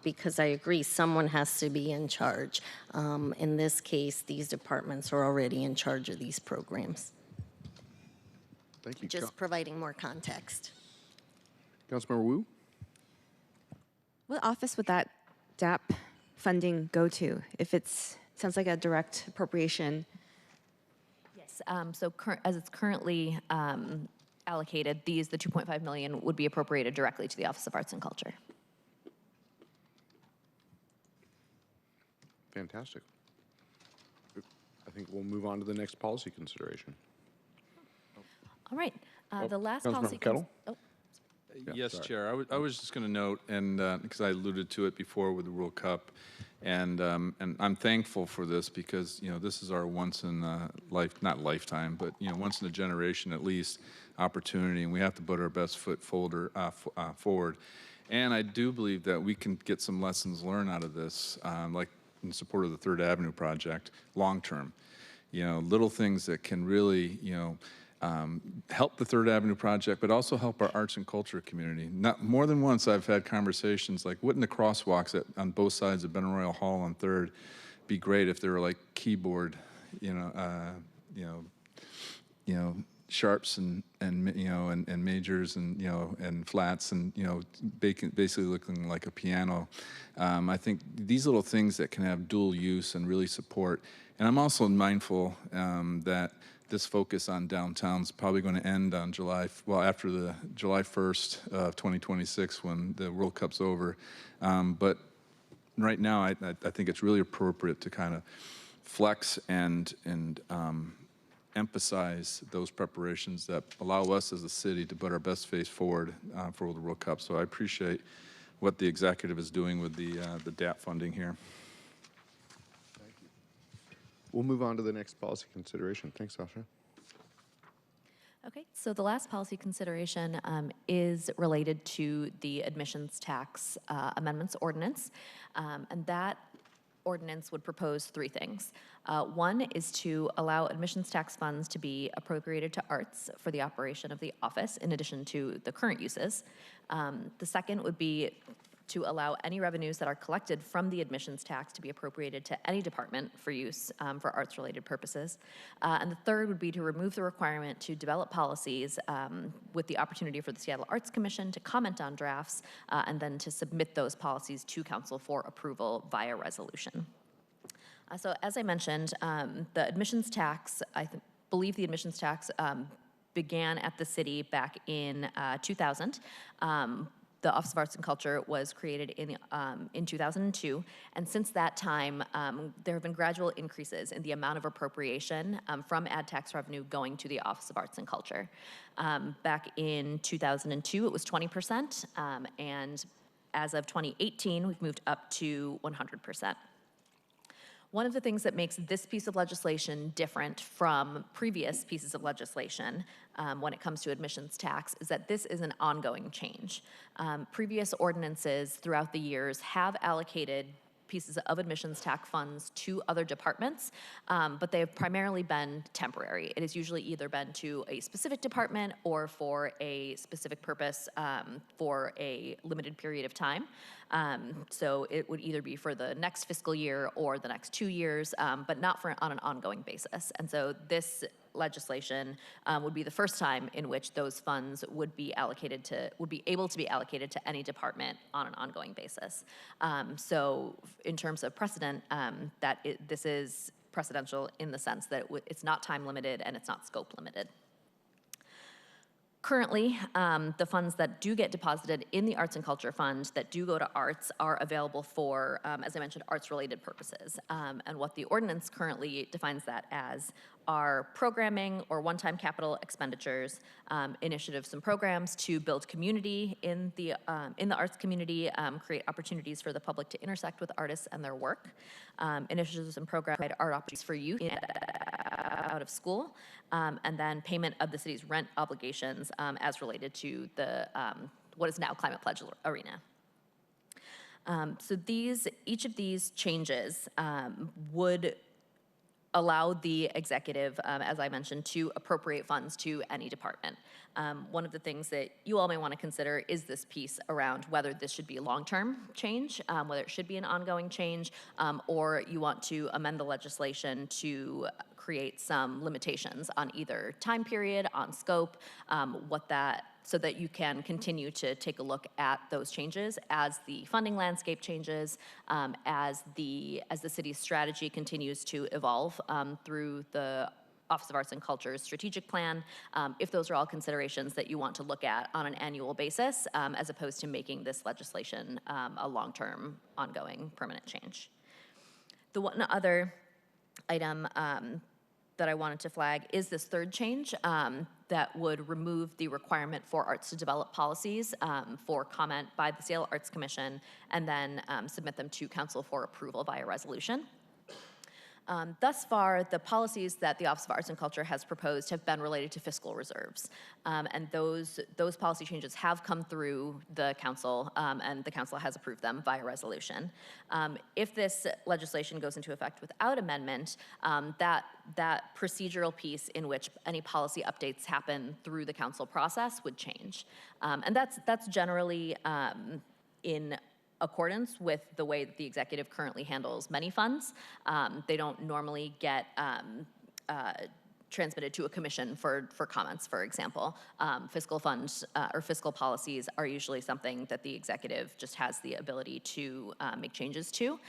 because I agree, someone has to be in charge. In this case, these departments are already in charge of these programs. Thank you. Just providing more context. Councilmember Wu? What office would that DAP funding go to if sounds like a direct appropriation? Yes, so as it's currently allocated, the $2.5 million would be appropriated directly to the Office of Arts and Culture. Fantastic. I think we'll move on to the next policy consideration. All right, the last Councilmember policy. Kettle? Yes, sorry. Chair. I was just going to note, and because I alluded to it before with the World Cup, and I'm thankful for this because this is our once in a not lifetime, but once in a generation at least opportunity, and we have to put our best foot forward. And I do believe that we can get some lessons learned out of this, like in support of the Third Avenue project, long term. Little things that can really help the Third Avenue project, but also help our arts and culture community. Not more than once I've had conversations like, wouldn't the crosswalks on both sides of Benaroya Hall on 3rd be great if they were like keyboard, sharps and majors and flats and basically looking like a piano. I think these little things that can have dual use and really support. And I'm also mindful that this focus on downtown is probably going to end on after the July 1st of 2026 when the World Cup's over. But right now, I think it's really appropriate to kind of flex and emphasize those preparations that allow us as a city to put our best face forward for the World Cup. So I appreciate what the executive is doing with the DAP funding here. Thank you. We'll move on to the next policy consideration. Thanks, Sasha. Okay, so the last policy consideration is related to the admissions tax amendments ordinance, and that ordinance would propose three things. One is to allow admissions tax funds to be appropriated to arts for the operation of the office in addition to the current uses. The second would be to allow any revenues that are collected from the admissions tax to be appropriated to any department for use for arts-related purposes. And the third would be to remove the requirement to develop policies with the opportunity for the Seattle Arts Commission to comment on drafts and then to submit those policies to council for approval via resolution. So as I mentioned, the admissions tax, believe the admissions tax began at the city back in 2000. The Office of Arts and Culture was created in 2002, and since that time, there have been gradual increases in the amount of appropriation from ad tax revenue going to the Office of Arts and Culture. Back in 2002, it was 20%, and as of 2018, we've moved up to 100%. One of the things that makes this piece of legislation different from previous pieces of legislation when it comes to admissions tax is that this is an ongoing change. Previous ordinances throughout the years have allocated pieces of admissions tax funds to other departments, but they have primarily been temporary. It has usually either been to a specific department or for a specific purpose for a limited period of time. So it would either be for the next fiscal year or the next 2 years, but not on an ongoing basis. And so this legislation would be the first time in which those funds would be able to be allocated to any department on an ongoing basis. So in terms of precedent, this is precedential in the sense that it's not time limited and it's not scope limited. Currently, the funds that do get deposited in the Arts and Culture Fund that do go to arts are available for, as I mentioned, arts-related purposes. And what the ordinance currently defines that as are programming or one-time capital expenditures, initiatives and programs to build community in the arts community, create opportunities for the public to intersect with artists and their work, initiatives and programs provide art opportunities for youth out of school, and then payment of the city's rent obligations as related to the what is now Climate Pledge Arena. So each of these changes would allow the executive, as I mentioned, to appropriate funds to any department. One of the things that you all may want to consider is this piece around whether this should be a long-term change, whether it should be an ongoing change, or you want to amend the legislation to create some limitations on either time period, on scope, so that you can continue to take a look at those changes as the funding landscape changes, as the city's strategy continues to evolve through the Office of Arts and Culture's strategic plan, if those are all considerations that you want to look at on an annual basis, as opposed to making this legislation a long-term, ongoing, permanent change. The one other item that I wanted to flag is this third change that would remove the requirement for arts to develop policies for comment by the Seattle Arts Commission and then submit them to council for approval via resolution. Thus far, the policies that the Office of Arts and Culture has proposed have been related to fiscal reserves. And those policy changes have come through the council, and the council has approved them via resolution. If this legislation goes into effect without amendment, that procedural piece in which any policy updates happen through the council process would change. And that's generally in accordance with the way that the executive currently handles many funds. They don't normally get transmitted to a commission for comments, for example. Fiscal funds or fiscal policies are usually something that the executive just has the ability to make changes to.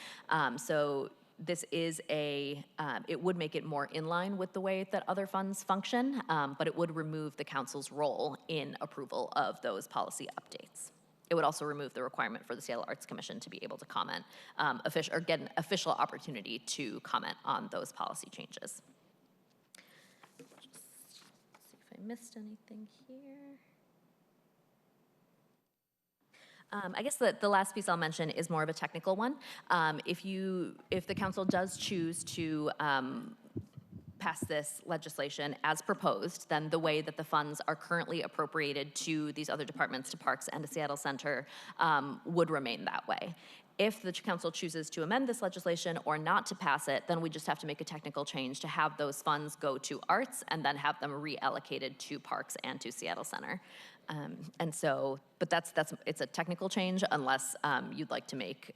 So this is it would make it more in line with the way that other funds function, but it would remove the council's role in approval of those policy updates. It would also remove the requirement for the Seattle Arts Commission to be able to comment, or get an official opportunity to comment on those policy changes. Just see if I missed anything here. I guess the last piece I'll mention is more of a technical one. If the council does choose to pass this legislation as proposed, then the way that the funds are currently appropriated to these other departments, to Parks and to Seattle Center, would remain that way. If the council chooses to amend this legislation or not to pass it, then we just have to make a technical change to have those funds go to arts and then have them reallocated to Parks and to Seattle Center. And so, but it's a technical change unless you'd like to make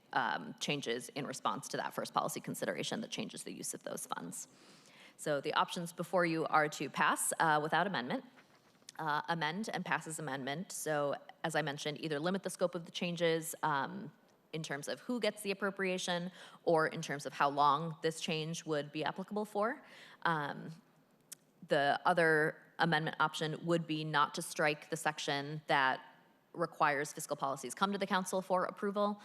changes in response to that first policy consideration that changes the use of those funds. So the options before you are to pass without amendment, amend and pass as amendment. So as I mentioned, either limit the scope of the changes in terms of who gets the appropriation or in terms of how long this change would be applicable for. The other amendment option would be not to strike the section that requires fiscal policies come to the council for approval,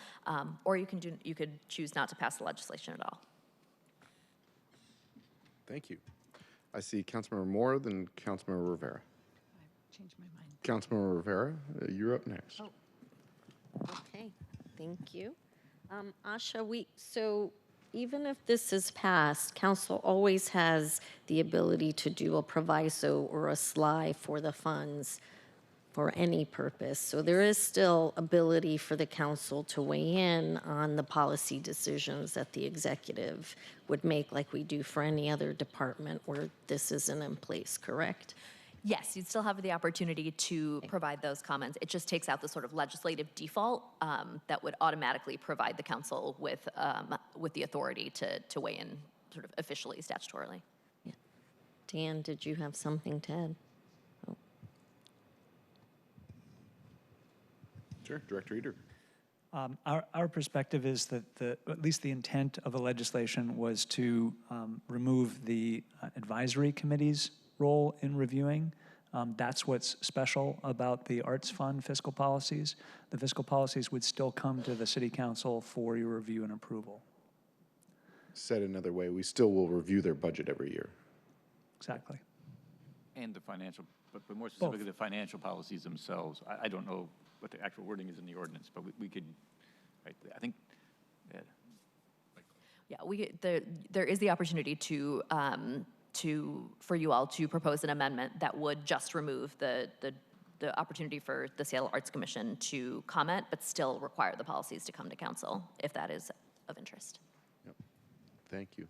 or you could choose not to pass the legislation at all. Thank you. I see Councilmember Moore, then Councilmember Rivera. I changed my mind. Councilmember Rivera, you're up next. Oh. Okay, thank you. Asha, so even if this is passed, council always has the ability to do a proviso or a SLI for the funds for any purpose. So there is still ability for the council to weigh in on the policy decisions that the executive would make, like we do for any other department where this isn't in place, correct? Yes, you'd still have the opportunity to provide those comments. It just takes out the sort of legislative default that would automatically provide the council with the authority to weigh in sort of officially, statutorily. Yeah. Dan, did you have something to add? Oh. Sure, Director Eater. Our perspective is that at least the intent of the legislation was to remove the advisory committee's role in reviewing. That's what's special about the Arts Fund fiscal policies. The fiscal policies would still come to the City Council for your review and approval. Said another way, we still will review their budget every year. Exactly. And the financial, but more specifically, the financial policies themselves. I don't know what the actual wording is in the ordinance, but we could, right, I think, yeah, there is the opportunity for you all to propose an amendment that would just remove the opportunity for the Seattle Arts Commission to comment, but still require the policies to come to council if that is of interest. Yep. Thank you.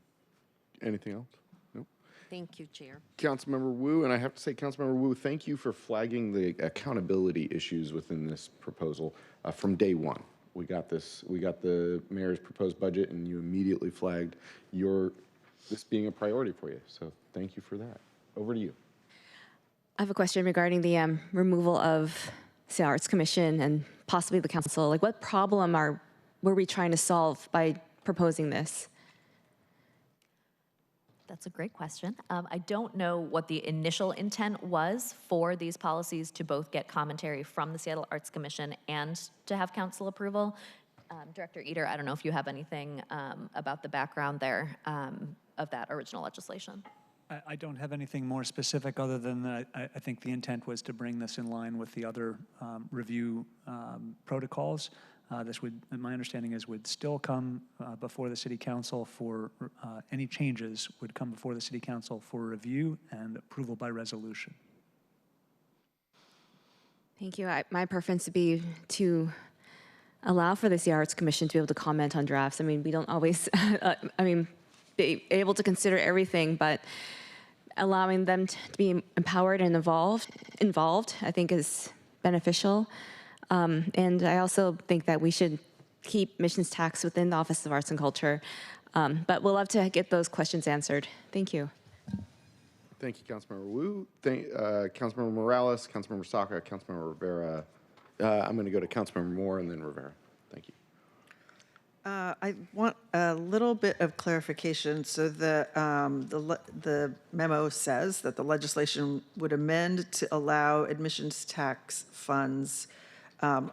Anything else? No. Thank you, Chair. Councilmember Wu, and I have to say, Councilmember Wu, thank you for flagging the accountability issues within this proposal from day one. We got this. We got the mayor's proposed budget, and you immediately flagged this being a priority for you. So thank you for that. Over to you. I have a question regarding the removal of the Arts Commission and possibly the council. Like, what problem were we trying to solve by proposing this? That's a great question. I don't know what the initial intent was for these policies to both get commentary from the Seattle Arts Commission and to have council approval. Director Eater, I don't know if you have anything about the background there of that original legislation. I don't have anything more specific other than that I think the intent was to bring this in line with the other review protocols. This would, my understanding is, would still come before the City Council for, any changes would come before the City Council for review and approval by resolution. Thank you. My preference would be to allow for the Arts Commission to be able to comment on drafts. I mean, we don't always, be able to consider everything, but allowing them to be empowered and involved, I think is beneficial. And I also think that we should keep missions tax within the Office of Arts and Culture. But we'll love to get those questions answered. Thank you. Thank you, Councilmember Wu. Councilmember Morales, Councilmember Saka, Councilmember Rivera. I'm going to go to Councilmember Moore and then Rivera. Thank you. I want a little bit of clarification. So the memo says that the legislation would amend to allow admissions tax funds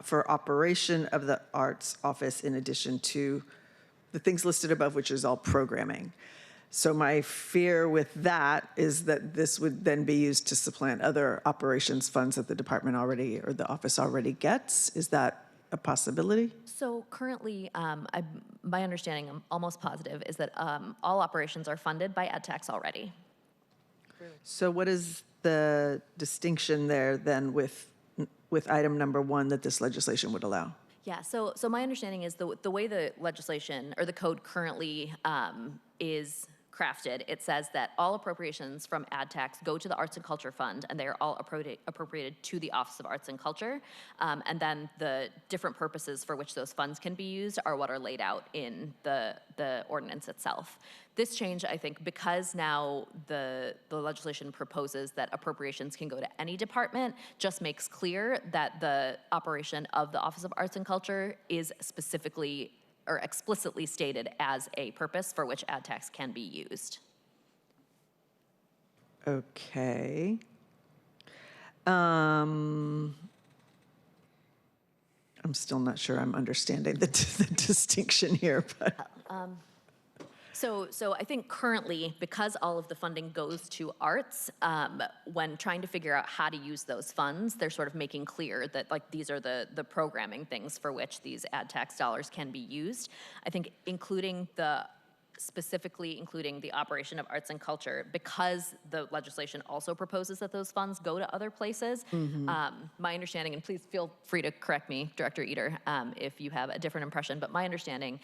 for operation of the arts office in addition to the things listed above, which is all programming. So my fear with that is that this would then be used to supplant other operations funds that the department already or the office already gets. Is that a possibility? So currently, my understanding, I'm almost positive, is that all operations are funded by ed tax already. So what is the distinction there then with item number 1 that this legislation would allow? Yeah, so my understanding is the way the legislation or the code currently is crafted, it says that all appropriations from ad tax go to the Arts and Culture Fund, and they are all appropriated to the Office of Arts and Culture. And then the different purposes for which those funds can be used are what are laid out in the ordinance itself. This change, I think, because now the legislation proposes that appropriations can go to any department, just makes clear that the operation of the Office of Arts and Culture is specifically or explicitly stated as a purpose for which ad tax can be used. Okay. I'm still not sure I'm understanding the distinction here, but. So I think currently, because all of the funding goes to arts, when trying to figure out how to use those funds, they're sort of making clear that like these are the programming things for which these ad tax dollars can be used. I think specifically including the operation of arts and culture, because the legislation also proposes that those funds go to other places. My understanding, and please feel free to correct me, Director Eater, if you have a different impression, but my understanding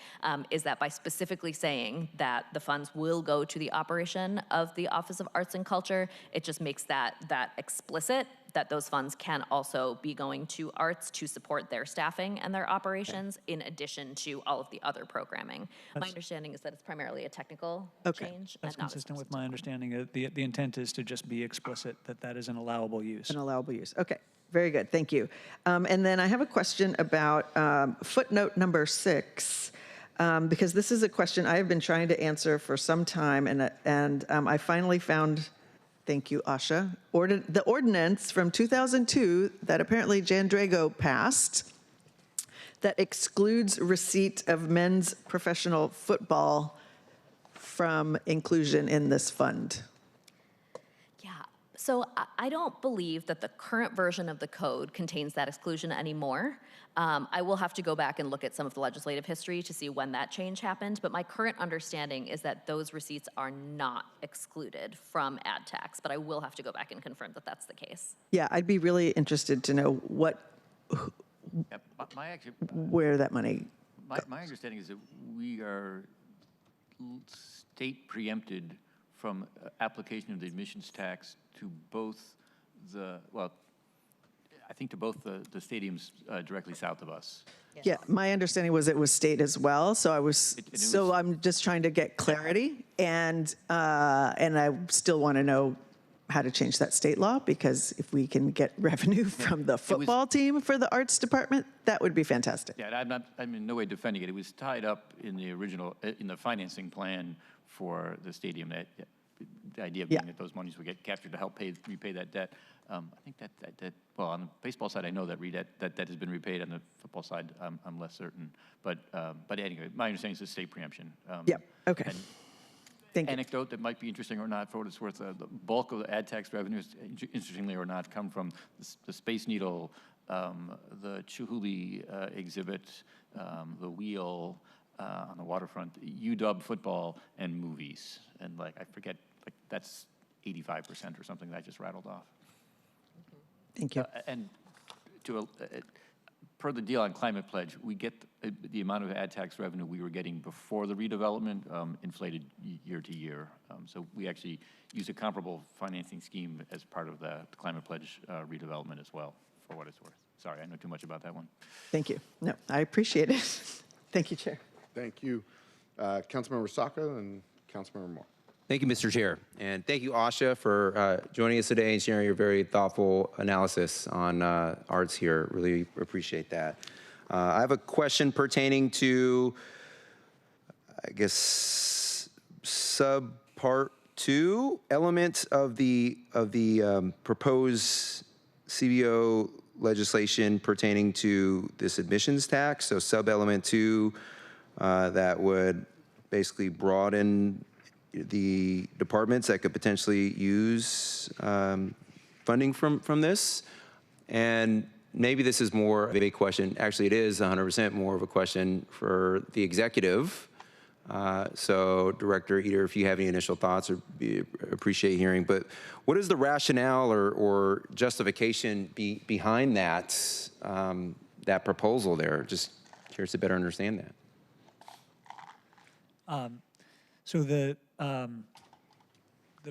is that by specifically saying that the funds will go to the operation of the Office of Arts and Culture, it just makes that explicit, that those funds can also be going to arts to support their staffing and their operations in addition to all of the other programming. My understanding is that it's primarily a technical change. That's and not a consistent with my understanding. The intent is to just be explicit that that is an allowable use. An allowable use. Okay, very good. Thank you. And then I have a question about footnote number 6. Because this is a question I have been trying to answer for some time, and I finally found. Thank you, Asha. The ordinance from 2002 that apparently Jan Drago passed that excludes receipt of men's professional football from inclusion in this fund. Yeah, so I don't believe that the current version of the code contains that exclusion anymore. I will have to go back and look at some of the legislative history to see when that change happened, but my current understanding is that those receipts are not excluded from ad tax, but I will have to go back and confirm that that's the case. Yeah, I'd be really interested to know where that money My understanding is that we are state preempted from application of the admissions tax to both to both the stadiums directly south of us. Yeah, my understanding was it was state as well. So I'm just trying to get clarity, and I still want to know how to change that state law, because if we can get revenue from the football team for the arts department, that would be fantastic. Yeah, I'm in no way defending it. It was tied up in the financing plan for the stadium. The idea being that those monies would get captured to help repay that debt. I think that on the baseball side, I know that that has been repaid. On the football side, I'm less certain. But anyway, my understanding is it's state preemption. Okay. Thank you. Anecdote that might be interesting or not, for what it's worth, the bulk of the ad tax revenues, interestingly or not, come from the Space Needle, the Chihuly exhibit, the Wheel on the waterfront, UW football, and movies. And I forget, that's 85% or something that I just rattled off. Thank you. And per the deal on Climate Pledge, we get the amount of ad tax revenue we were getting before the redevelopment inflated year to year. So we actually use a comparable financing scheme as part of the Climate Pledge redevelopment as well, for what it's worth. Sorry, I know too much about that one. Thank you. No, I appreciate it. Thank you, Chair. Thank you. Councilmember Saka and Councilmember Moore. Thank you, Mr. Chair. And thank you, Asha, for joining us today and sharing your very thoughtful analysis on arts here. Really appreciate that. I have a question pertaining to, I guess, subpart 2 element of the proposed CBO legislation pertaining to this admissions tax. So sub-element 2 that would basically broaden the departments that could potentially use funding from this. And maybe this is more of a question. Actually, it is 100% more of a question for the executive. So Director Eder, if you have any initial thoughts, appreciate hearing. But what is the rationale or justification behind that that proposal there? Just curious to better understand that. So the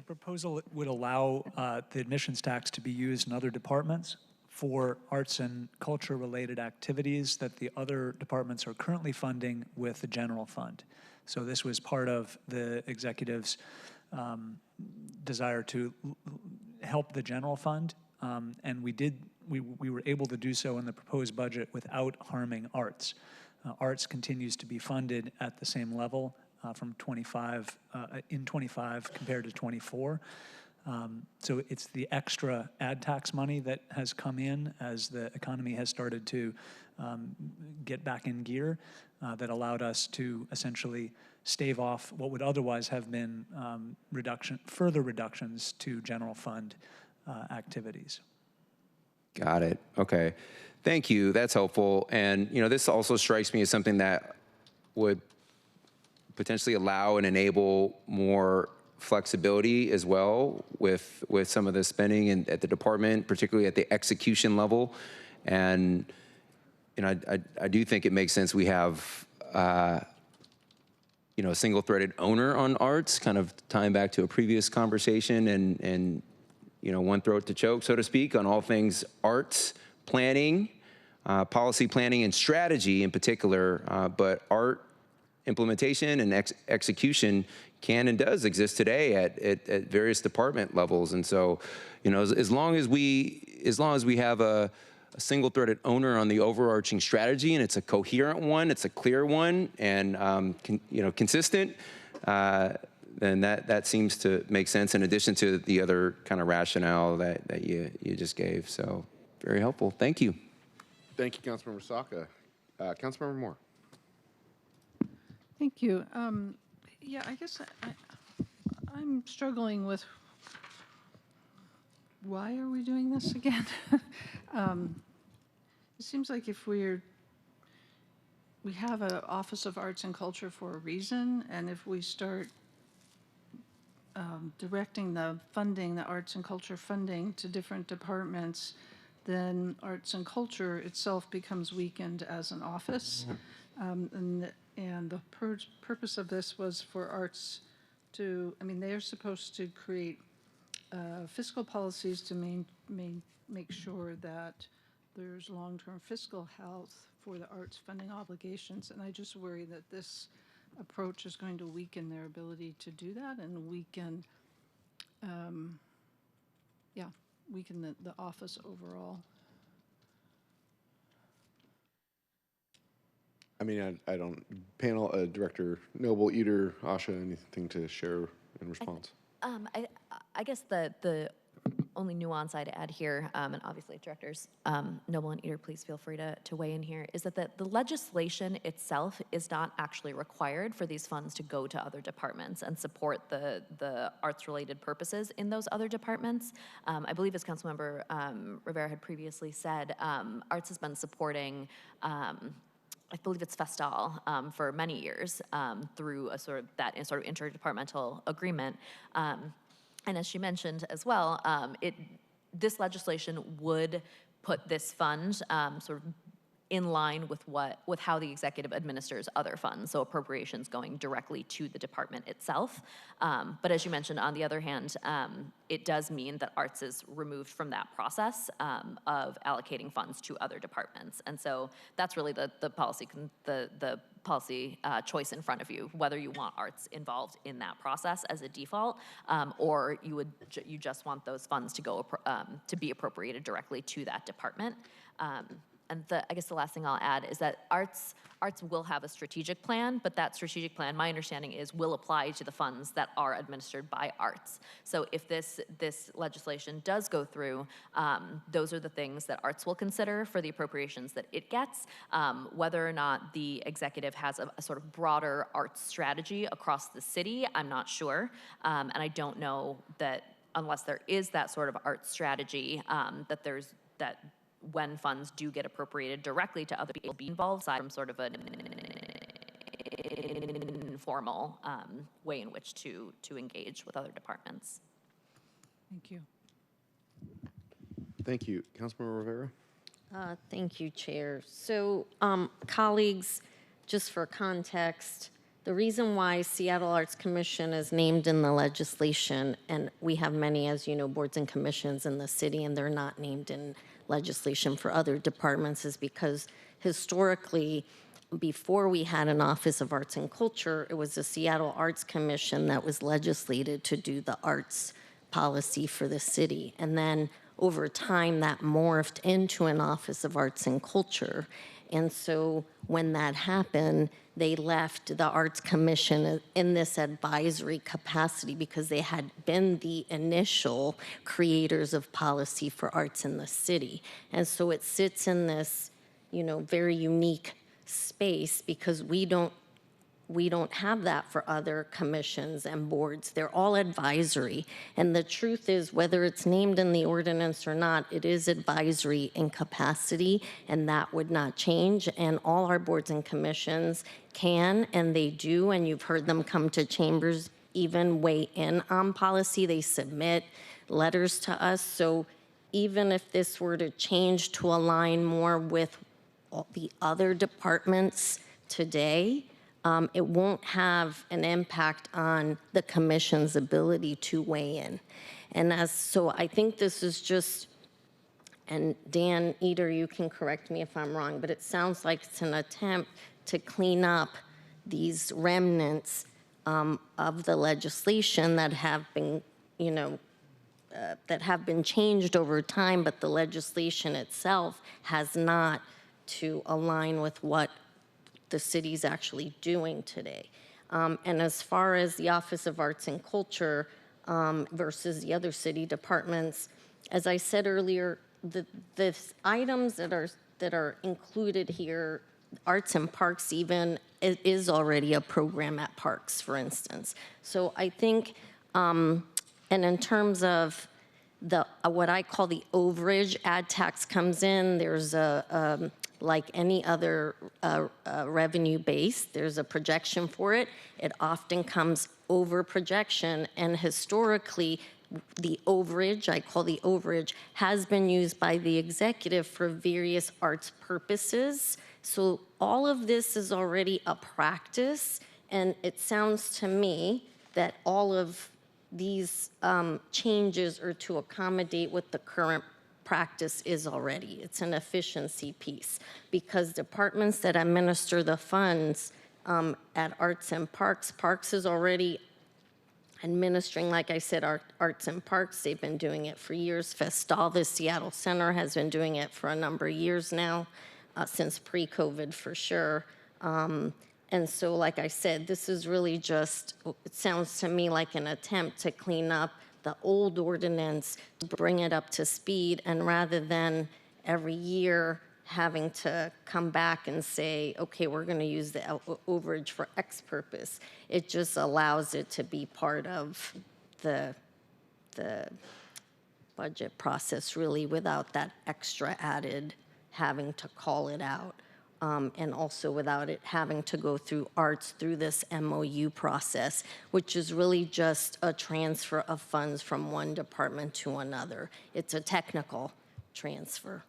proposal would allow the admissions tax to be used in other departments for arts and culture related activities that the other departments are currently funding with the general fund. So this was part of the executive's desire to help the general fund, and we were able to do so in the proposed budget without harming arts. Arts continues to be funded at the same level from 25 in 25 compared to 24. So it's the extra ad tax money that has come in as the economy has started to get back in gear that allowed us to essentially stave off what would otherwise have been further reductions to general fund activities. Got it. Okay. Thank you. That's helpful. And, you know, this also strikes me as something that would potentially allow and enable more flexibility as well with some of the spending at the department, particularly at the execution level. And, you know, I do think it makes sense we have, you know, a single-threaded owner on arts, kind of tying back to a previous conversation and you know, one throat to choke, so to speak, on all things arts planning, policy planning and strategy in particular, but art implementation and execution can and does exist today at various department levels. And so, you know, as long as we have a single-threaded owner on the overarching strategy, and it's a coherent one, it's a clear one, and you know, consistent, then that seems to make sense in addition to the other kind of rationale that you just gave. So very helpful. Thank you. Thank you, Councilmember Saka. Councilmember Moore. Thank you. Yeah, I guess I'm struggling with why are we doing this again? It seems like if we have an Office of Arts and Culture for a reason, and if we start directing the funding, the arts and culture funding to different departments, then arts and culture itself becomes weakened as an office. And the purpose of this was for arts to, I mean, they are supposed to create fiscal policies to make sure that there's long-term fiscal health for the arts funding obligations. And I just worry that this approach is going to weaken their ability to do that and weaken, weaken the office overall. I mean, I don't, panel, Director Noble, Eder, Asha, anything to share in response? I guess the only nuance I'd add here, and obviously Directors Noble and Eder, please feel free to weigh in here, is that the legislation itself is not actually required for these funds to go to other departments and support the arts-related purposes in those other departments. I believe, as Councilmember Rivera had previously said, arts has been supporting I believe it's Festal for many years through a sort of interdepartmental agreement. And as she mentioned as well, this legislation would put this fund sort of in line with how the executive administers other funds, so appropriations going directly to the department itself. But as you mentioned, on the other hand, it does mean that arts is removed from that process of allocating funds to other departments. And so that's really the policy choice in front of you, whether you want arts involved in that process as a default, or you just want those funds to go to be appropriated directly to that department. And I guess the last thing I'll add is that arts will have a strategic plan, but that strategic plan, my understanding is, will apply to the funds that are administered by arts. So if this legislation does go through, those are the things that arts will consider for the appropriations that it gets. Whether or not the executive has a sort of broader arts strategy across the city, I'm not sure. And I don't know that unless there is that sort of arts strategy, that when funds do get appropriated directly to other people be involved, aside from sort of an informal way in which to engage with other departments. Thank you. Thank you. Councilmember Rivera? Thank you, Chair. So, colleagues, just for context, the reason why Seattle Arts Commission is named in the legislation, and we have many, as you know, boards and commissions in the city, and they're not named in legislation for other departments, is because historically, before we had an Office of Arts and Culture, it was the Seattle Arts Commission that was legislated to do the arts policy for the city. And then over time, that morphed into an Office of Arts and Culture. And so when that happened, they left the Arts Commission in this advisory capacity because they had been the initial creators of policy for arts in the city. And so it sits in this, very unique space because we don't have that for other commissions and boards. They're all advisory. And the truth is, whether it's named in the ordinance or not, it is advisory in capacity, and that would not change. And all our boards and commissions can, and they do, and you've heard them come to chambers, even weigh in on policy. They submit letters to us. So even if this were to change to align more with all the other departments today, it won't have an impact on the commission's ability to weigh in. And so I think this is just, and Dan, either you can correct me if I'm wrong, but it sounds like it's an attempt to clean up these remnants of the legislation that have been, that have been changed over time, but the legislation itself has not to align with what the city's actually doing today. And as far as the Office of Arts and Culture versus the other city departments, as I said earlier, the items that are included here, arts and parks even, it is already a program at parks, for instance. So I think, and in terms of what I call the overage, ad tax comes in, there's like any other revenue base, there's a projection for it. It often comes over projection, and historically, the overage, I call the overage, has been used by the executive for various arts purposes. So all of this is already a practice, and it sounds to me that all of these changes are to accommodate what the current practice is already. It's an efficiency piece because departments that administer the funds at Arts and Parks, Parks is already administering, like I said, Arts and Parks. They've been doing it for years. Festal, the Seattle Center, has been doing it for a number of years now, since pre-COVID for sure. And so, like I said, this is really just, it sounds to me like an attempt to clean up the old ordinance, to bring it up to speed, and rather than every year having to come back and say, okay, we're going to use the overage for X purpose, it just allows it to be part of the budget process, really, without that extra added having to call it out. And also without it having to go through arts through this MOU process, which is really just a transfer of funds from one department to another. It's a technical transfer.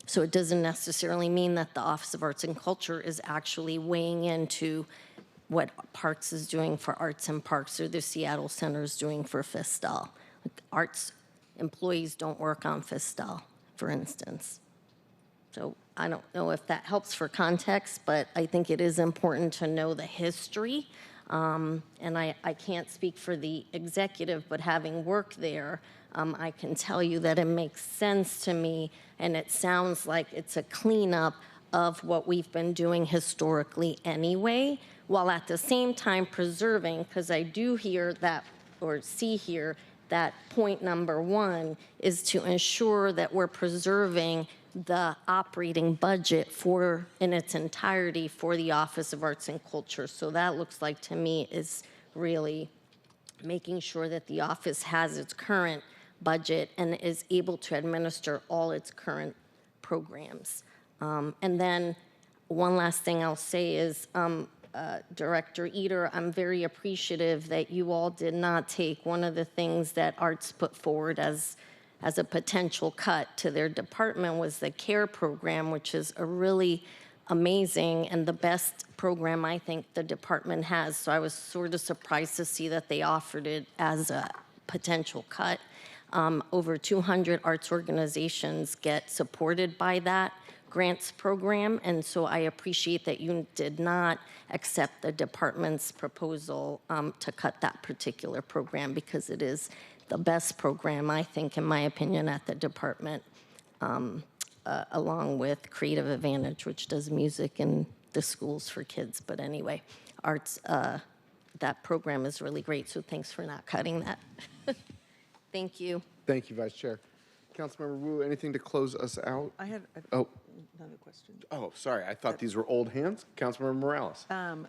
So it doesn't necessarily mean that the Office of Arts and Culture is actually weighing into what Parks is doing for Arts and Parks or the Seattle Center is doing for Fistal. Like, arts employees don't work on Fistal, for instance. So I don't know if that helps for context, but I think it is important to know the history. And I can't speak for the executive, but having worked there, I can tell you that it makes sense to me, and it sounds like it's a cleanup of what we've been doing historically anyway, while at the same time preserving, because I do hear that, or see here, that point number one is to ensure that we're preserving the operating budget in its entirety for the Office of Arts and Culture. So that looks like to me is really making sure that the office has its current budget and is able to administer all its current programs. And then one last thing I'll say is, Director Eder, I'm very appreciative that you all did not take one of the things that Arts put forward as a potential cut to their department was the CARE program, which is a really amazing and the best program I think the department has. So I was sort of surprised to see that they offered it as a potential cut. Over 200 arts organizations get supported by that grants program, and so I appreciate that you did not accept the department's proposal to cut that particular program, because it is the best program, I think, in my opinion, at the department, along with Creative Advantage, which does music in the schools for kids. But anyway, arts, that program is really great, so thanks for not cutting that. Thank you. Thank you, Vice Chair. Councilmember Wu, anything to close us out? I had Oh, another question. oh, sorry. I thought these were old hands. Councilmember Morales.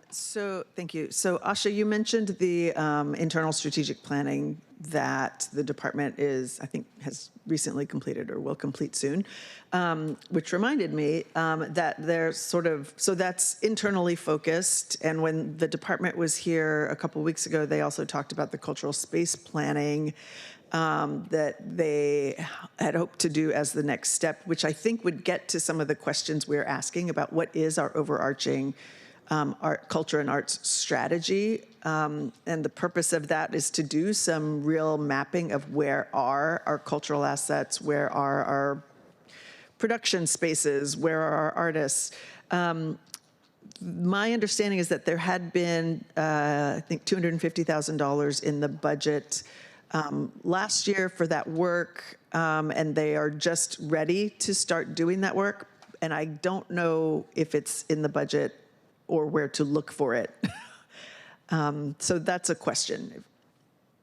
So thank you. So Asha, you mentioned the internal strategic planning that the department I think has recently completed or will complete soon, which reminded me that they're so that's internally focused. And when the department was here a couple of weeks ago, they also talked about the cultural space planning that they had hoped to do as the next step, which I think would get to some of the questions we're asking about what is our overarching art, culture, and arts strategy. And the purpose of that is to do some real mapping of where are our cultural assets, where are our production spaces, where are our artists. My understanding is that there had been, I think, $250,000 in the budget last year for that work, and they are just ready to start doing that work. And I don't know if it's in the budget or where to look for it. So that's a question.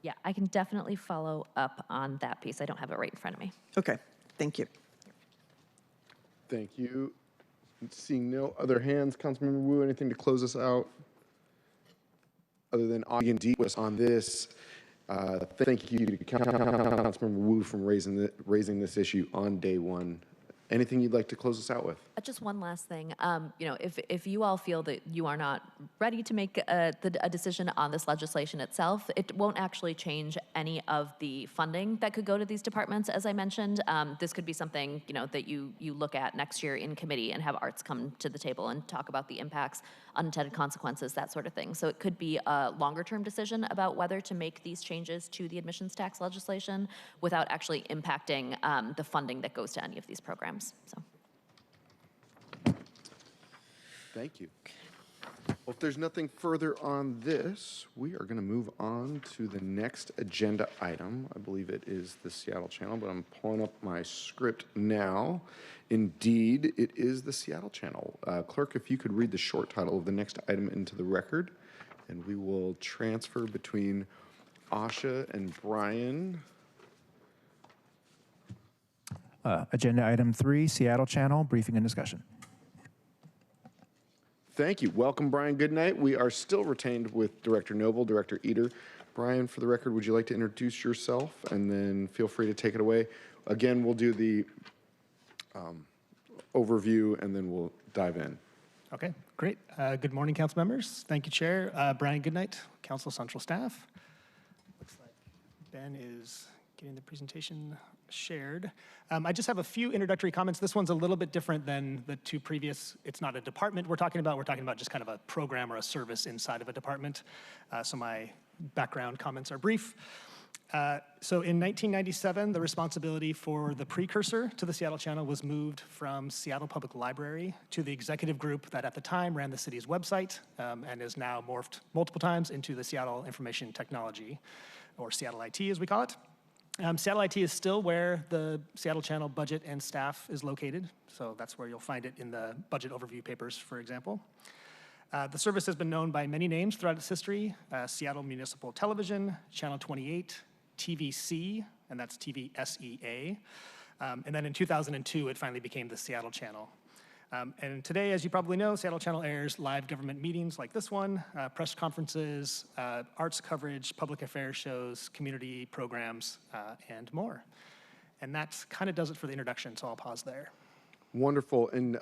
Yeah, I can definitely follow up on that piece. I don't have it right in front of me. Okay, thank you. Thank you. Seeing no other hands, Councilmember Wu, anything to close us out? Other than D was on this. Thank you to Councilmember Wu for raising this issue on day one. Anything you'd like to close us out with? Just one last thing. If you all feel that you are not ready to make a decision on this legislation itself, it won't actually change any of the funding that could go to these departments. As I mentioned, this could be something that you look at next year in committee and have arts come to the table and talk about the impacts, unintended consequences, that sort of thing. So it could be a longer-term decision about whether to make these changes to the admissions tax legislation without actually impacting the funding that goes to any of these programs. So. Thank you. Well, if there's nothing further on this, we are going to move on to the next agenda item. I believe it is the Seattle Channel, but I'm pulling up my script now. Indeed, it is the Seattle Channel. Clerk, if you could read the short title of the next item into the record, and we will transfer between Asha and Brian. Agenda item 3, Seattle Channel, briefing and discussion. Thank you. Welcome, Brian Goodnight. We are still retained with Director Noble, Director Eder. Brian, for the record, would you like to introduce yourself? And then feel free to take it away. Again, we'll do the overview, and then we'll dive in. Okay, great. Good morning, council members. Thank you, Chair. Brian Goodnight, Council Central Staff. Looks like Ben is getting the presentation shared. I just have a few introductory comments. This one's a little bit different than the two previous. It's not a department we're talking about. We're talking about just kind of a program or a service inside of a department. So my background comments are brief. So in 1997, the responsibility for the precursor to the Seattle Channel was moved from Seattle Public Library to the executive group that at the time ran the city's website and is now morphed multiple times into the Seattle Information Technology, or Seattle IT as we call it. Seattle IT is still where the Seattle Channel budget and staff is located, so that's where you'll find it in the budget overview papers, for example. The service has been known by many names throughout its history: Seattle Municipal Television, Channel 28, TVC, and that's TVSEA. And then in 2002, it finally became the Seattle Channel. And today, as you probably know, Seattle Channel airs live government meetings like this one, press conferences, arts coverage, public affairs shows, community programs, and more. And that kind of does it for the introduction, so I'll pause there. Wonderful. And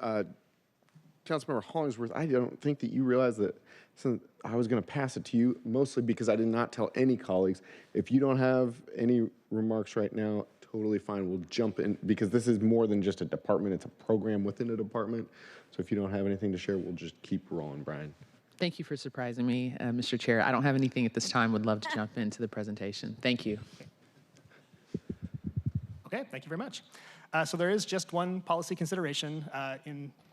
Councilmember Hollingsworth, I don't think that you realize that since I was going to pass it to you, mostly because I did not tell any colleagues. If you don't have any remarks right now, totally fine. We'll jump in, because this is more than just a department. It's a program within a department. So if you don't have anything to share, we'll just keep rolling, Brian. Thank you for surprising me, Mr. Chair. I don't have anything at this time. Would love to jump into the presentation. Thank you. Okay, thank you very much. So there is just one policy consideration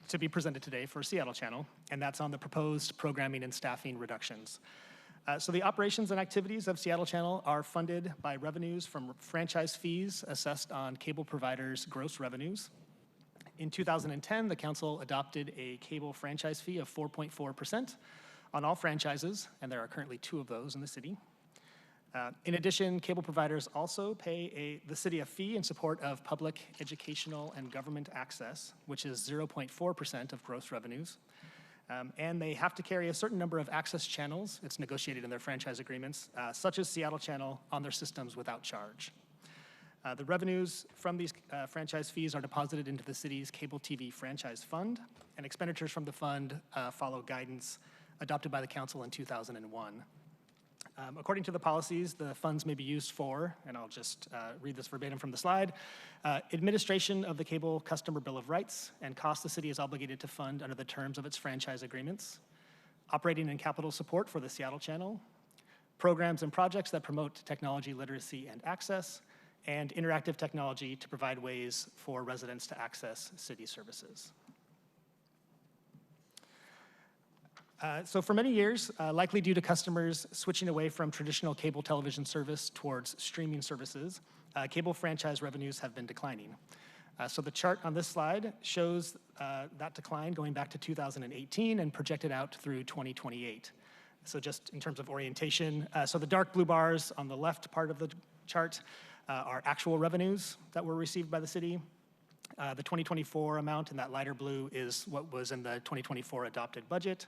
to be presented today for Seattle Channel, and that's on the proposed programming and staffing reductions. So the operations and activities of Seattle Channel are funded by revenues from franchise fees assessed on cable providers' gross revenues. In 2010, the council adopted a cable franchise fee of 4.4% on all franchises, and there are currently 2 of those in the city. In addition, cable providers also pay the city a fee in support of public, educational, and government access, which is 0.4% of gross revenues. And they have to carry a certain number of access channels, it's negotiated in their franchise agreements, such as Seattle Channel, on their systems without charge. The revenues from these franchise fees are deposited into the city's cable TV franchise fund, and expenditures from the fund follow guidance adopted by the council in 2001. According to the policies, the funds may be used for, and I'll just read this verbatim from the slide, administration of the cable customer bill of rights and costs the city is obligated to fund under the terms of its franchise agreements, operating and capital support for the Seattle Channel, programs and projects that promote technology literacy and access, and interactive technology to provide ways for residents to access city services. So for many years, likely due to customers switching away from traditional cable television service towards streaming services, cable franchise revenues have been declining. So the chart on this slide shows that decline going back to 2018 and projected out through 2028. So just in terms of orientation, so the dark blue bars on the left part of the chart are actual revenues that were received by the city. The 2024 amount in that lighter blue is what was in the 2024 adopted budget.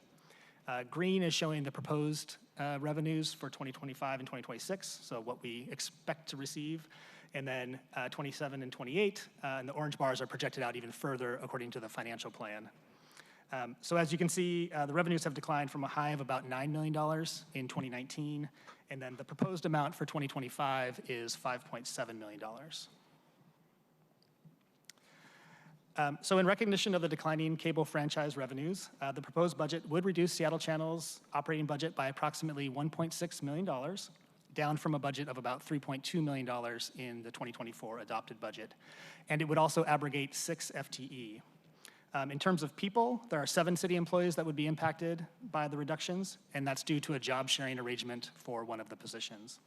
Green is showing the proposed revenues for 2025 and 2026, so what we expect to receive. And then 27 and 28, and the orange bars are projected out even further according to the financial plan. So as you can see, the revenues have declined from a high of about $9 million in 2019, and then the proposed amount for 2025 is $5.7 million. So in recognition of the declining cable franchise revenues, the proposed budget would reduce Seattle Channel's operating budget by approximately $1.6 million, down from a budget of about $3.2 million in the 2024 adopted budget. And it would also abrogate 6 FTE. In terms of people, there are 7 city employees that would be impacted by the reductions, and that's due to a job sharing arrangement for one of the positions.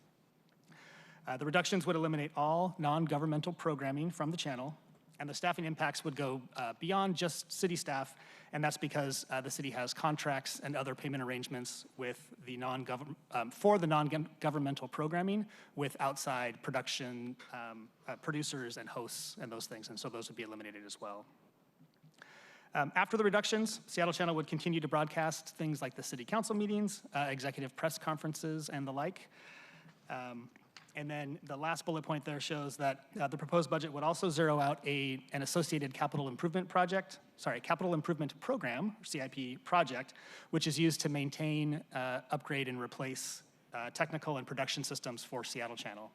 The reductions would eliminate all non-governmental programming from the channel, and the staffing impacts would go beyond just city staff, and that's because the city has contracts and other payment arrangements with the for the non-governmental programming with outside production producers and hosts and those things, and so those would be eliminated as well. After the reductions, Seattle Channel would continue to broadcast things like the city council meetings, executive press conferences, and the like. And then the last bullet point there shows that the proposed budget would also zero out an associated capital improvement program, or CIP project, which is used to maintain, upgrade, and replace technical and production systems for Seattle Channel.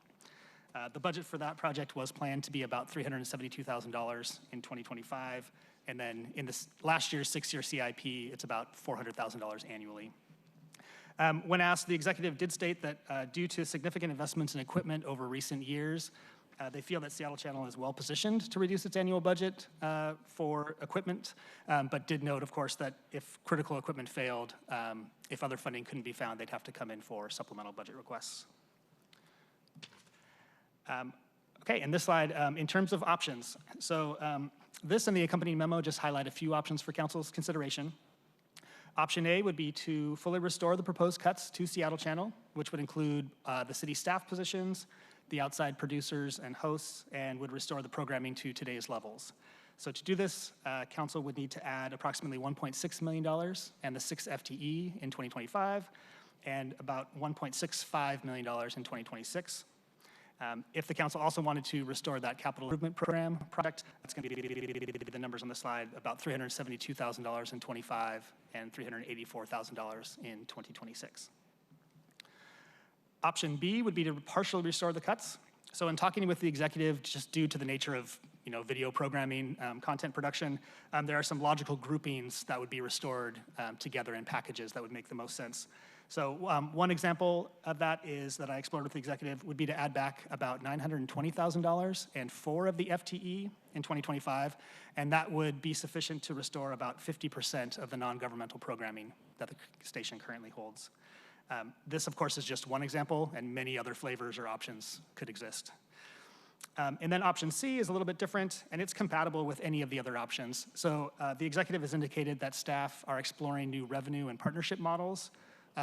The budget for that project was planned to be about $372,000 in 2025, and then in this last year's 6-year CIP, it's about $400,000 annually. When asked, the executive did state that due to significant investments in equipment over recent years, they feel that Seattle Channel is well positioned to reduce its annual budget for equipment, but did note, of course, that if critical equipment failed, if other funding couldn't be found, they'd have to come in for supplemental budget requests. Okay, in this slide, in terms of options, so this and the accompanying memo just highlight a few options for council's consideration. Option A would be to fully restore the proposed cuts to Seattle Channel, which would include the city staff positions, the outside producers and hosts, and would restore the programming to today's levels. So to do this, council would need to add approximately $1.6 million and the 6 FTE in 2025, and about $1.65 million in 2026. If the council also wanted to restore that capital improvement program project, that's going to be the numbers on the slide, about $372,000 in 25 and $384,000 in 2026. Option B would be to partially restore the cuts. So in talking with the executive, just due to the nature of video programming, content production, there are some logical groupings that would be restored together in packages that would make the most sense. So one example of that is that I explored with the executive would be to add back about $920,000 and 4 of the FTE in 2025, and that would be sufficient to restore about 50% of the non-governmental programming that the station currently holds. This, of course, is just one example, and many other flavors or options could exist. And then option C is a little bit different, and it's compatible with any of the other options. So the executive has indicated that staff are exploring new revenue and partnership models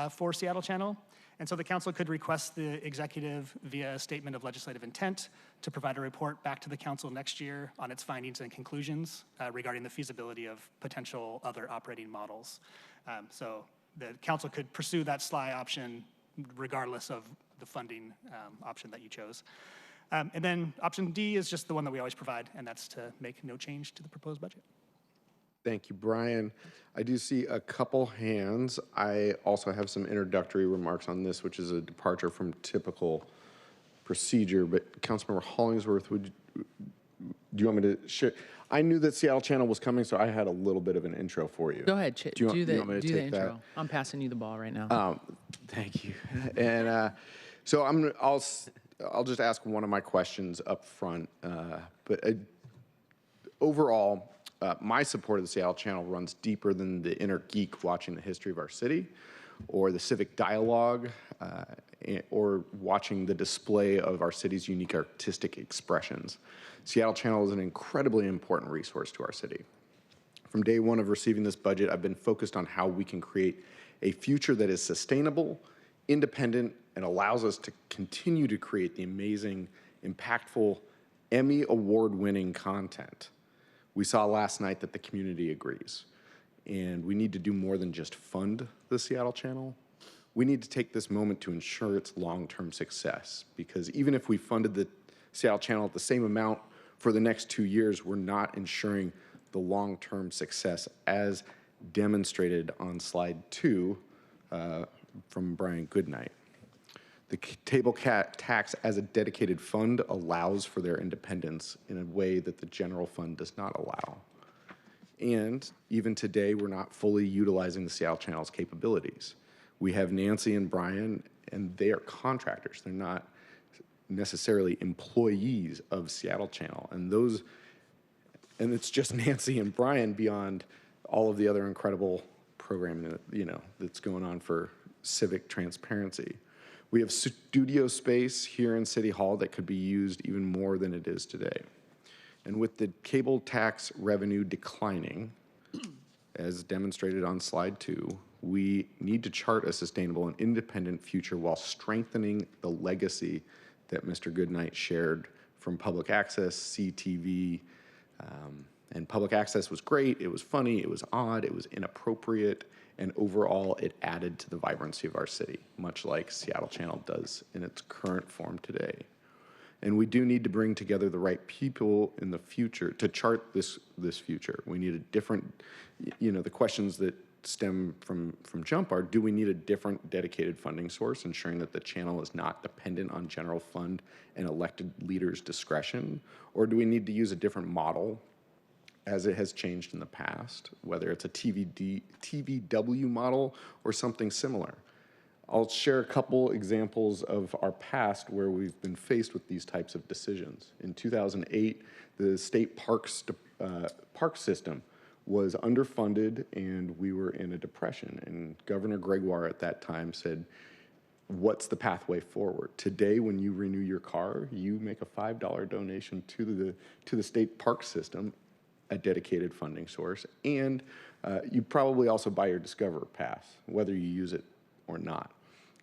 for Seattle Channel. And so the council could request the executive via a statement of legislative intent to provide a report back to the council next year on its findings and conclusions regarding the feasibility of potential other operating models. So the council could pursue that SLI option regardless of the funding option that you chose. And then option D is just the one that we always provide, and that's to make no change to the proposed budget. Thank you, Brian. I do see a couple hands. I also have some introductory remarks on this, which is a departure from typical procedure, but Councilmember Hollingsworth, do you want me to share? I knew that Seattle Channel was coming, so I had a little bit of an intro for you. Go ahead, do the intro. That? I'm passing you the ball right now. Thank you. And so I'll just ask one of my questions up front. But overall, my support of the Seattle Channel runs deeper than the inner geek watching the history of our city, or the civic dialogue, or watching the display of our city's unique artistic expressions. Seattle Channel is an incredibly important resource to our city. From day one of receiving this budget, I've been focused on how we can create a future that is sustainable, independent, and allows us to continue to create the amazing, impactful, Emmy award-winning content. We saw last night that the community agrees, and we need to do more than just fund the Seattle Channel. We need to take this moment to ensure its long-term success, because even if we funded the Seattle Channel at the same amount for the next 2 years, we're not ensuring the long-term success as demonstrated on slide 2 from Brian Goodnight. The table tax as a dedicated fund allows for their independence in a way that the general fund does not allow. And even today, we're not fully utilizing the Seattle Channel's capabilities. We have Nancy and Brian, and they are contractors. They're not necessarily employees of Seattle Channel. And it's just Nancy and Brian beyond all of the other incredible programming that's going on for civic transparency. We have studio space here in City Hall that could be used even more than it is today. And with the cable tax revenue declining, as demonstrated on slide 2, we need to chart a sustainable and independent future while strengthening the legacy that Mr. Goodnight shared from public access, CTV, and public access was great, it was funny, it was odd, it was inappropriate, and overall it added to the vibrancy of our city, much like Seattle Channel does in its current form today. And we do need to bring together the right people in the future to chart this future. We need a different, the questions that stem from Jump are, do we need a different dedicated funding source, ensuring that the channel is not dependent on general fund and elected leaders' discretion? Or do we need to use a different model as it has changed in the past, whether it's a TVW model or something similar? I'll share a couple examples of our past where we've been faced with these types of decisions. In 2008, the state park system was underfunded and we were in a depression. And Governor Gregoire at that time said, what's the pathway forward? Today, when you renew your car, you make a $5 donation to the state park system, a dedicated funding source, and you probably also buy your Discover Pass, whether you use it or not.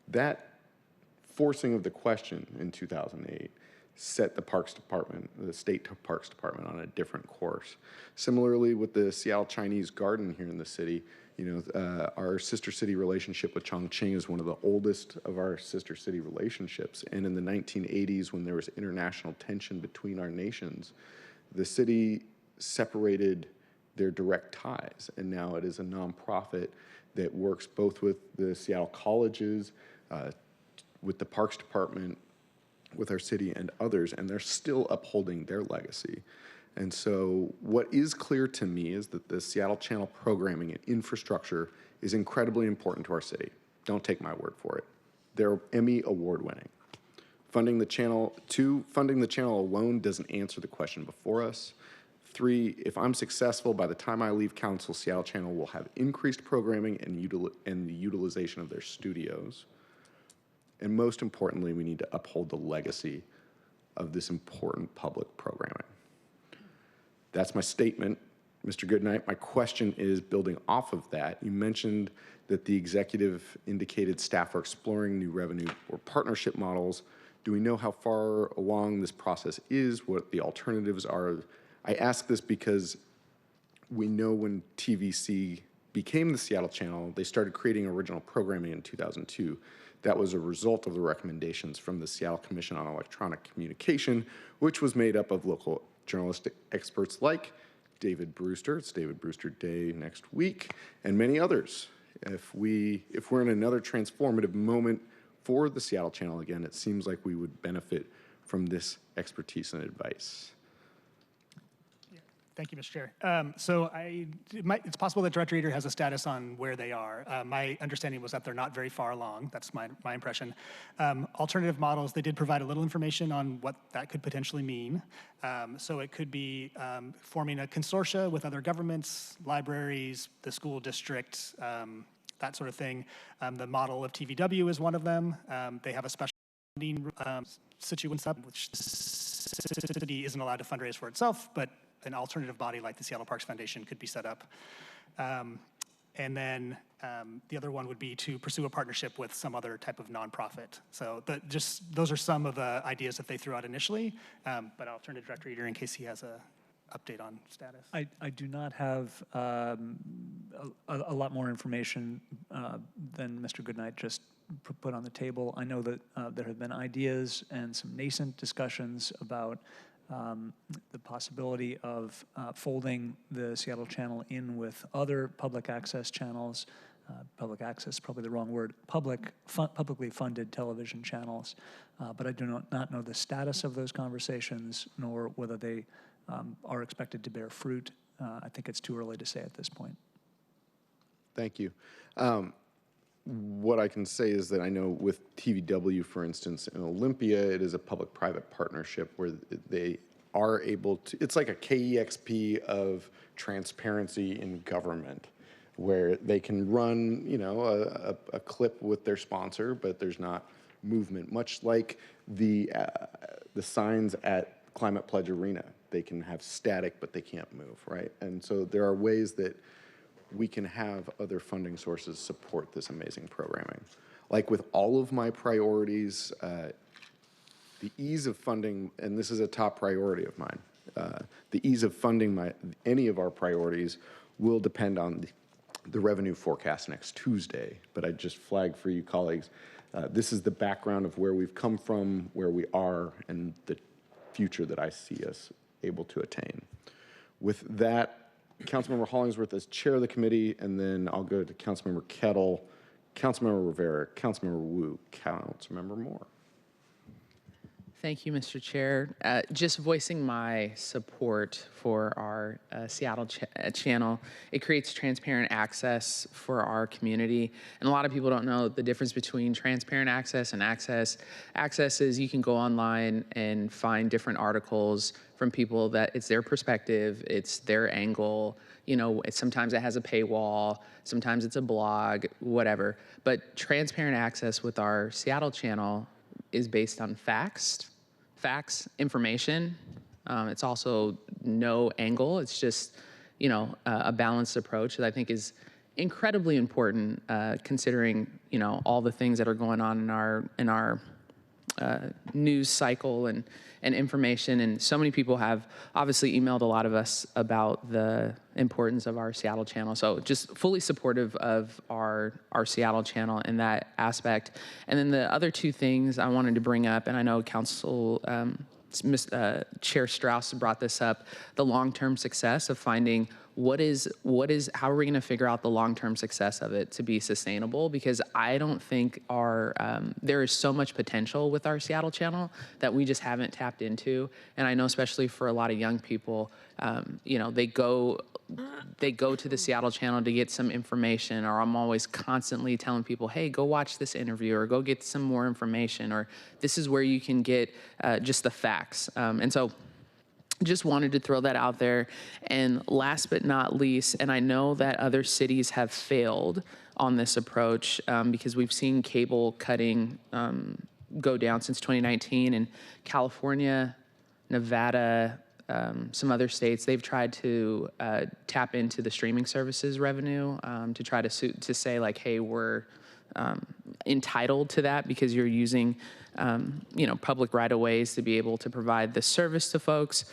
That forcing of the question in 2008 set the Parks Department, the State Parks Department, on a different course. Similarly, with the Seattle Chinese Garden here in the city, our sister city relationship with Chongqing is one of the oldest of our sister city relationships. And in the 1980s, when there was international tension between our nations, the city separated their direct ties, and now it is a nonprofit that works both with the Seattle colleges, with the Parks Department, with our city and others, and they're still upholding their legacy. And so what is clear to me is that the Seattle Channel programming and infrastructure is incredibly important to our city. Don't take my word for it. They're Emmy award winning. Funding the channel alone doesn't answer the question before us. 3, if I'm successful, by the time I leave council, Seattle Channel will have increased programming and the utilization of their studios. And most importantly, we need to uphold the legacy of this important public programming. That's my statement, Mr. Goodnight. My question is, building off of that, you mentioned that the executive indicated staff are exploring new revenue or partnership models. Do we know how far along this process is, what the alternatives are? I ask this because we know when TVC became the Seattle Channel, they started creating original programming in 2002. That was a result of the recommendations from the Seattle Commission on Electronic Communication, which was made up of local journalistic experts like David Brewster. It's David Brewster Day next week, and many others. If we're in another transformative moment for the Seattle Channel again, it seems like we would benefit from this expertise and advice. Thank you, Mr. Chair. It's possible that Director Eater has a status on where they are. My understanding was that they're not very far along. That's my impression. Alternative models, they did provide a little information on what that could potentially mean. So it could be forming a consortia with other governments, libraries, the school district, that sort of thing. The model of TVW is one of them. They have a special funding situation, which the city isn't allowed to fundraise for itself, but an alternative body like the Seattle Parks Foundation could be set up. And then the other one would be to pursue a partnership with some other type of nonprofit. So those are some of the ideas that they threw out initially, but I'll turn to Director Eater in case he has a update on status. I do not have a lot more information than Mr. Goodnight just put on the table. I know that there have been ideas and some nascent discussions about the possibility of folding the Seattle Channel in with other public access channels. Public access is probably the wrong word. Publicly funded television channels. But I do not know the status of those conversations, nor whether they are expected to bear fruit. I think it's too early to say at this point. Thank you. What I can say is that I know with TVW, for instance, in Olympia, it is a public-private partnership where they are able to, it's like a KEXP of transparency in government, where they can run, a clip with their sponsor, but there's not movement, much like the signs at Climate Pledge Arena. They can have static, but they can't move, right? And so there are ways that we can have other funding sources support this amazing programming. Like with all of my priorities, the ease of funding, and this is a top priority of mine, the ease of funding any of our priorities will depend on the revenue forecast next Tuesday. But I just flagged for you colleagues, this is the background of where we've come from, where we are, and the future that I see us able to attain. With that, Councilmember Hollingsworth as chair of the committee, and then I'll go to Councilmember Kettle, Councilmember Rivera, Councilmember Wu, Councilmember Moore. Thank you, Mr. Chair. Just voicing my support for our Seattle channel. It creates transparent access for our community. And a lot of people don't know the difference between transparent access and access. Access is you can go online and find different articles from people that it's their perspective, it's their angle. You know, sometimes it has a paywall, sometimes it's a blog, whatever. But transparent access with our Seattle channel is based on facts, information. It's also no angle. It's just, you know, a balanced approach that I think is incredibly important, considering, you know, all the things that are going on in our news cycle and information. And so many people have obviously emailed a lot of us about the importance of our Seattle channel. So just fully supportive of our Seattle channel in that aspect. And then the other two things I wanted to bring up, and I know Council Chair Strauss brought this up, the long-term success of finding how are we going to figure out the long-term success of it to be sustainable? Because I don't think there is so much potential with our Seattle channel that we just haven't tapped into. And I know especially for a lot of young people, you know, they go to the Seattle channel to get some information, or I'm always constantly telling people, hey, go watch this interview or go get some more information, or this is where you can get just the facts. And so just wanted to throw that out there. And last but not least, and I know that other cities have failed on this approach because we've seen cable cutting go down since 2019, and California, Nevada, some other states, they've tried to tap into the streaming services revenue to try to say like, hey, we're entitled to that because you're using you know, public right-of-ways to be able to provide the service to folks,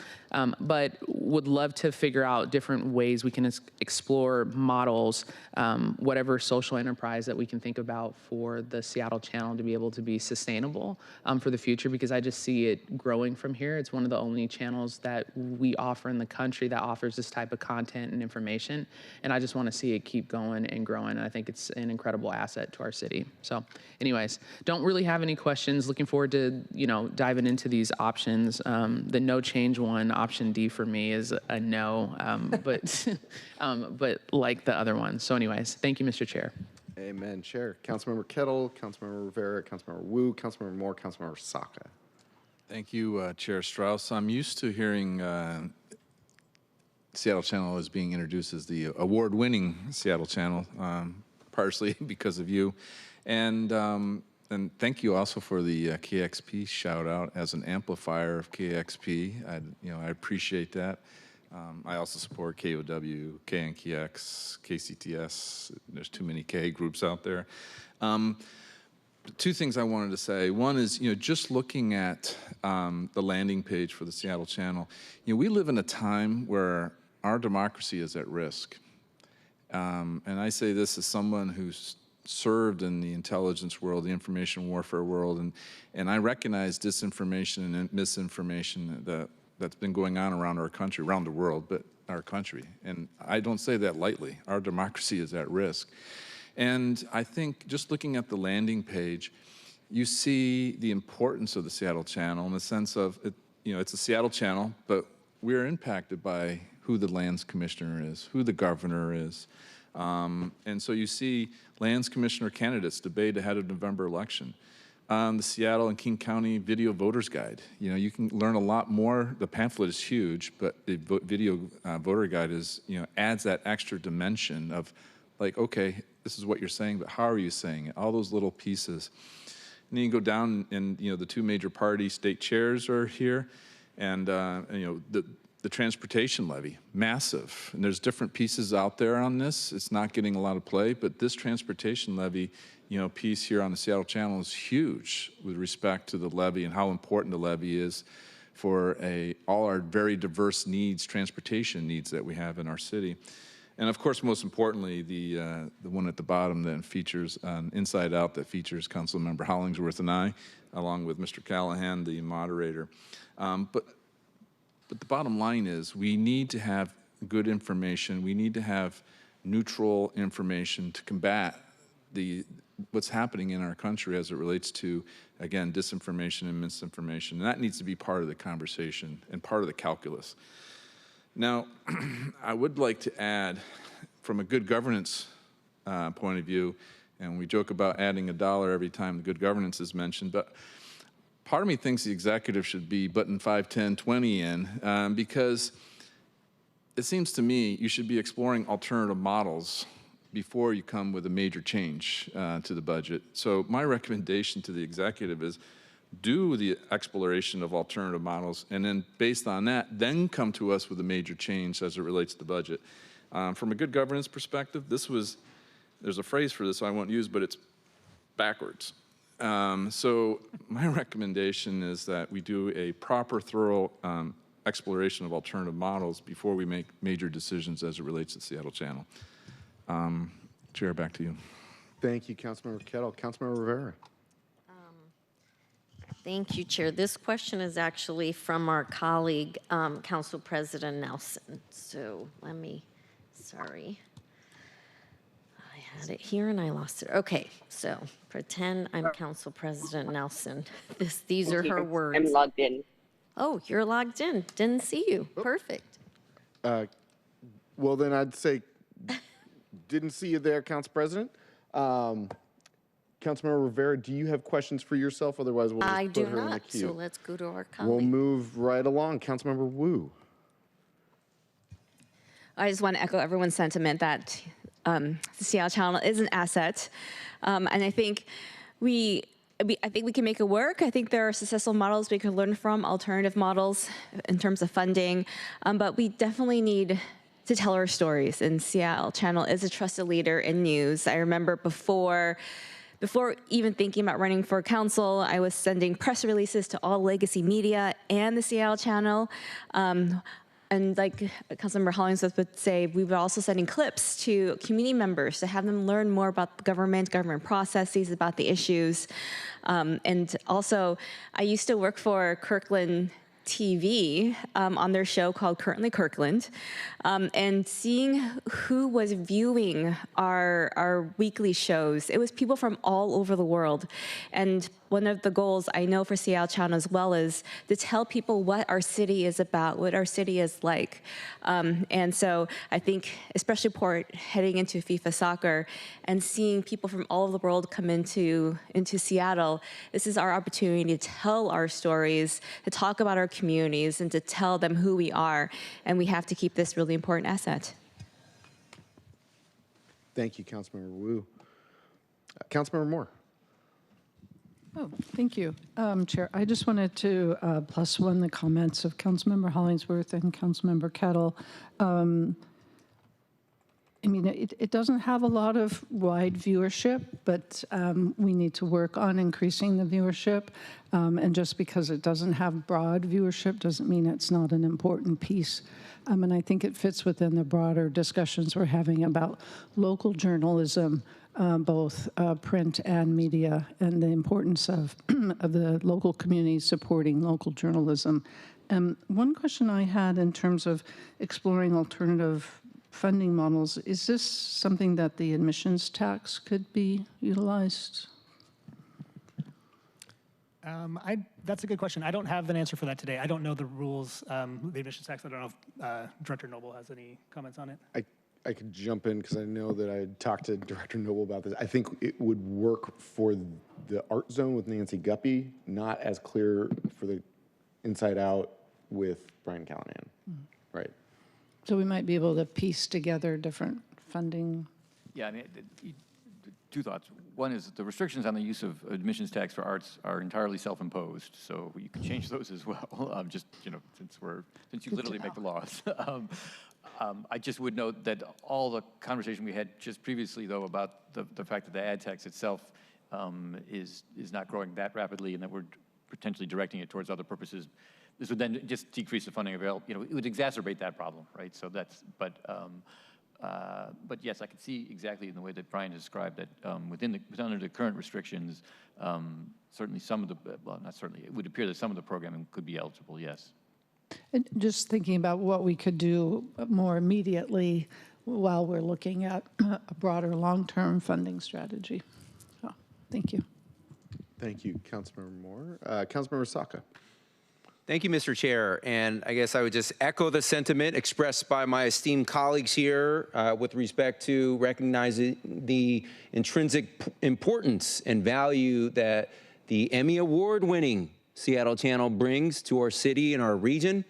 but would love to figure out different ways we can explore models, whatever social enterprise that we can think about for the Seattle channel to be able to be sustainable for the future, because I just see it growing from here. It's one of the only channels that we offer in the country that offers this type of content and information, and I just want to see it keep going and growing, and I think it's an incredible asset to our city. So anyways, don't really have any questions. Looking forward to, you know, diving into these options. The no change one, option D for me is a no, but like the other ones. So anyways, thank you, Mr. Chair. Amen, Chair. Councilmember Kettle, Councilmember Rivera, Councilmember Wu, Councilmember Moore, Councilmember Saka. Thank you, Chair Strauss. I'm used to hearing Seattle Channel is being introduced as the award-winning Seattle Channel, partially because of you. And thank you also for the KXP shout-out as an amplifier of KXP. I appreciate that. I also support KOW, KNKX, KCTS. There's too many K groups out there. Two things I wanted to say. One is, just looking at the landing page for the Seattle Channel, we live in a time where our democracy is at risk. And I say this as someone who's served in the intelligence world, the information warfare world, and I recognize disinformation and misinformation that's been going on around our country, around the world, but our country. And I don't say that lightly. Our democracy is at risk. And I think just looking at the landing page, you see the importance of the Seattle Channel in the sense of, it's a Seattle Channel, but we're impacted by who the lands commissioner is, who the governor is. And so you see lands commissioner candidates debate ahead of November election. The Seattle and King County Video Voters Guide. You can learn a lot more. The pamphlet is huge, but the video voter guide is, adds that extra dimension of like, okay, this is what you're saying, but how are you saying it? All those little pieces. And then you go down and, the two major party state chairs are here. And, the transportation levy, massive. And there's different pieces out there on this. It's not getting a lot of play, but this transportation levy, piece here on the Seattle Channel is huge with respect to the levy and how important the levy is for all our very diverse needs, transportation needs that we have in our city. And of course, most importantly, the one at the bottom that features Inside Out, that features Councilmember Hollingsworth and I, along with Mr. Callahan, the moderator. But the bottom line is we need to have good information. We need to have neutral information to combat what's happening in our country as it relates to, again, disinformation and misinformation. And that needs to be part of the conversation and part of the calculus. Now, I would like to add, from a good governance point of view, and we joke about adding $1 every time good governance is mentioned, but part of me thinks the executive should be button 5, 10, 20 in, because it seems to me you should be exploring alternative models before you come with a major change to the budget. So my recommendation to the executive is do the exploration of alternative models, and then based on that, then come to us with a major change as it relates to the budget. From a good governance perspective, there's a phrase for this I won't use, but it's backwards. So my recommendation is that we do a proper, thorough exploration of alternative models before we make major decisions as it relates to Seattle Channel. Chair, back to you. Thank you, Councilmember Kettle. Councilmember Rivera. Thank you, Chair. This question is actually from our colleague, Council President Nelson. So sorry. I had it here and I lost it. Okay, so pretend I'm Council President Nelson. These are her words. I'm logged in. Oh, you're logged in. Didn't see you. Perfect. Well, then I'd say, didn't see you there, Council President. Councilmember Rivera, do you have questions for yourself? Otherwise, we'll just put her in the queue. So let's go to our colleague. We'll move right along. Councilmember Wu. I just want to echo everyone's sentiment that the Seattle Channel is an asset, and I think we can make it work. I think there are successful models we could learn from, alternative models in terms of funding, but we definitely need to tell our stories. And Seattle Channel is a trusted leader in news. I remember before even thinking about running for council, I was sending press releases to all legacy media and the Seattle Channel. And like Councilmember Hollingsworth would say, we were also sending clips to community members to have them learn more about government processes, about the issues. And also, I used to work for Kirkland TV on their show called Currently Kirkland, and seeing who was viewing our weekly shows, it was people from all over the world. And one of the goals I know for Seattle Channel as well is to tell people what our city is about, what our city is like. And so I think, especially heading into FIFA soccer and seeing people from all over the world come into Seattle, this is our opportunity to tell our stories, to talk about our communities, and to tell them who we are. And we have to keep this really important asset. Thank you, Councilmember Wu. Councilmember Moore. Oh, thank you, Chair. I just wanted to plus one the comments of Councilmember Hollingsworth and Councilmember Kettle. I mean, it doesn't have a lot of wide viewership, but we need to work on increasing the viewership. And just because it doesn't have broad viewership doesn't mean it's not an important piece. And I think it fits within the broader discussions we're having about local journalism, both print and media, and the importance of the local communities supporting local journalism. One question I had in terms of exploring alternative funding models, is this something that the admissions tax could be utilized? That's a good question. I don't have an answer for that today. I don't know the rules, the admissions tax. I don't know if Director Noble has any comments on it. I could jump in because I know that I talked to Director Noble about this. I think it would work for the art zone with Nancy Guppy, not as clear for the Inside Out with Brian Callahan. Right. So we might be able to piece together different funding. Yeah, I mean, two thoughts. One is the restrictions on the use of admissions tax for arts are entirely self-imposed, so you can change those as well. Just since you literally make the laws. I just would note that all the conversation we had just previously, though, about the fact that the ad tax itself is not growing that rapidly, and that we're potentially directing it towards other purposes. This would then just decrease the funding available. It would exacerbate that problem, right? So that's, but yes, I can see exactly in the way that Brian described that under the current restrictions, certainly some of the, well, not certainly, it would appear that some of the programming could be eligible, yes. And just thinking about what we could do more immediately while we're looking at a broader long-term funding strategy. So, thank you. Thank you, Councilmember Moore. Councilmember Saka. Thank you, Mr. Chair. And I guess I would just echo the sentiment expressed by my esteemed colleagues here with respect to recognizing the intrinsic importance and value that the Emmy Award-winning Seattle Channel brings to our city and our region.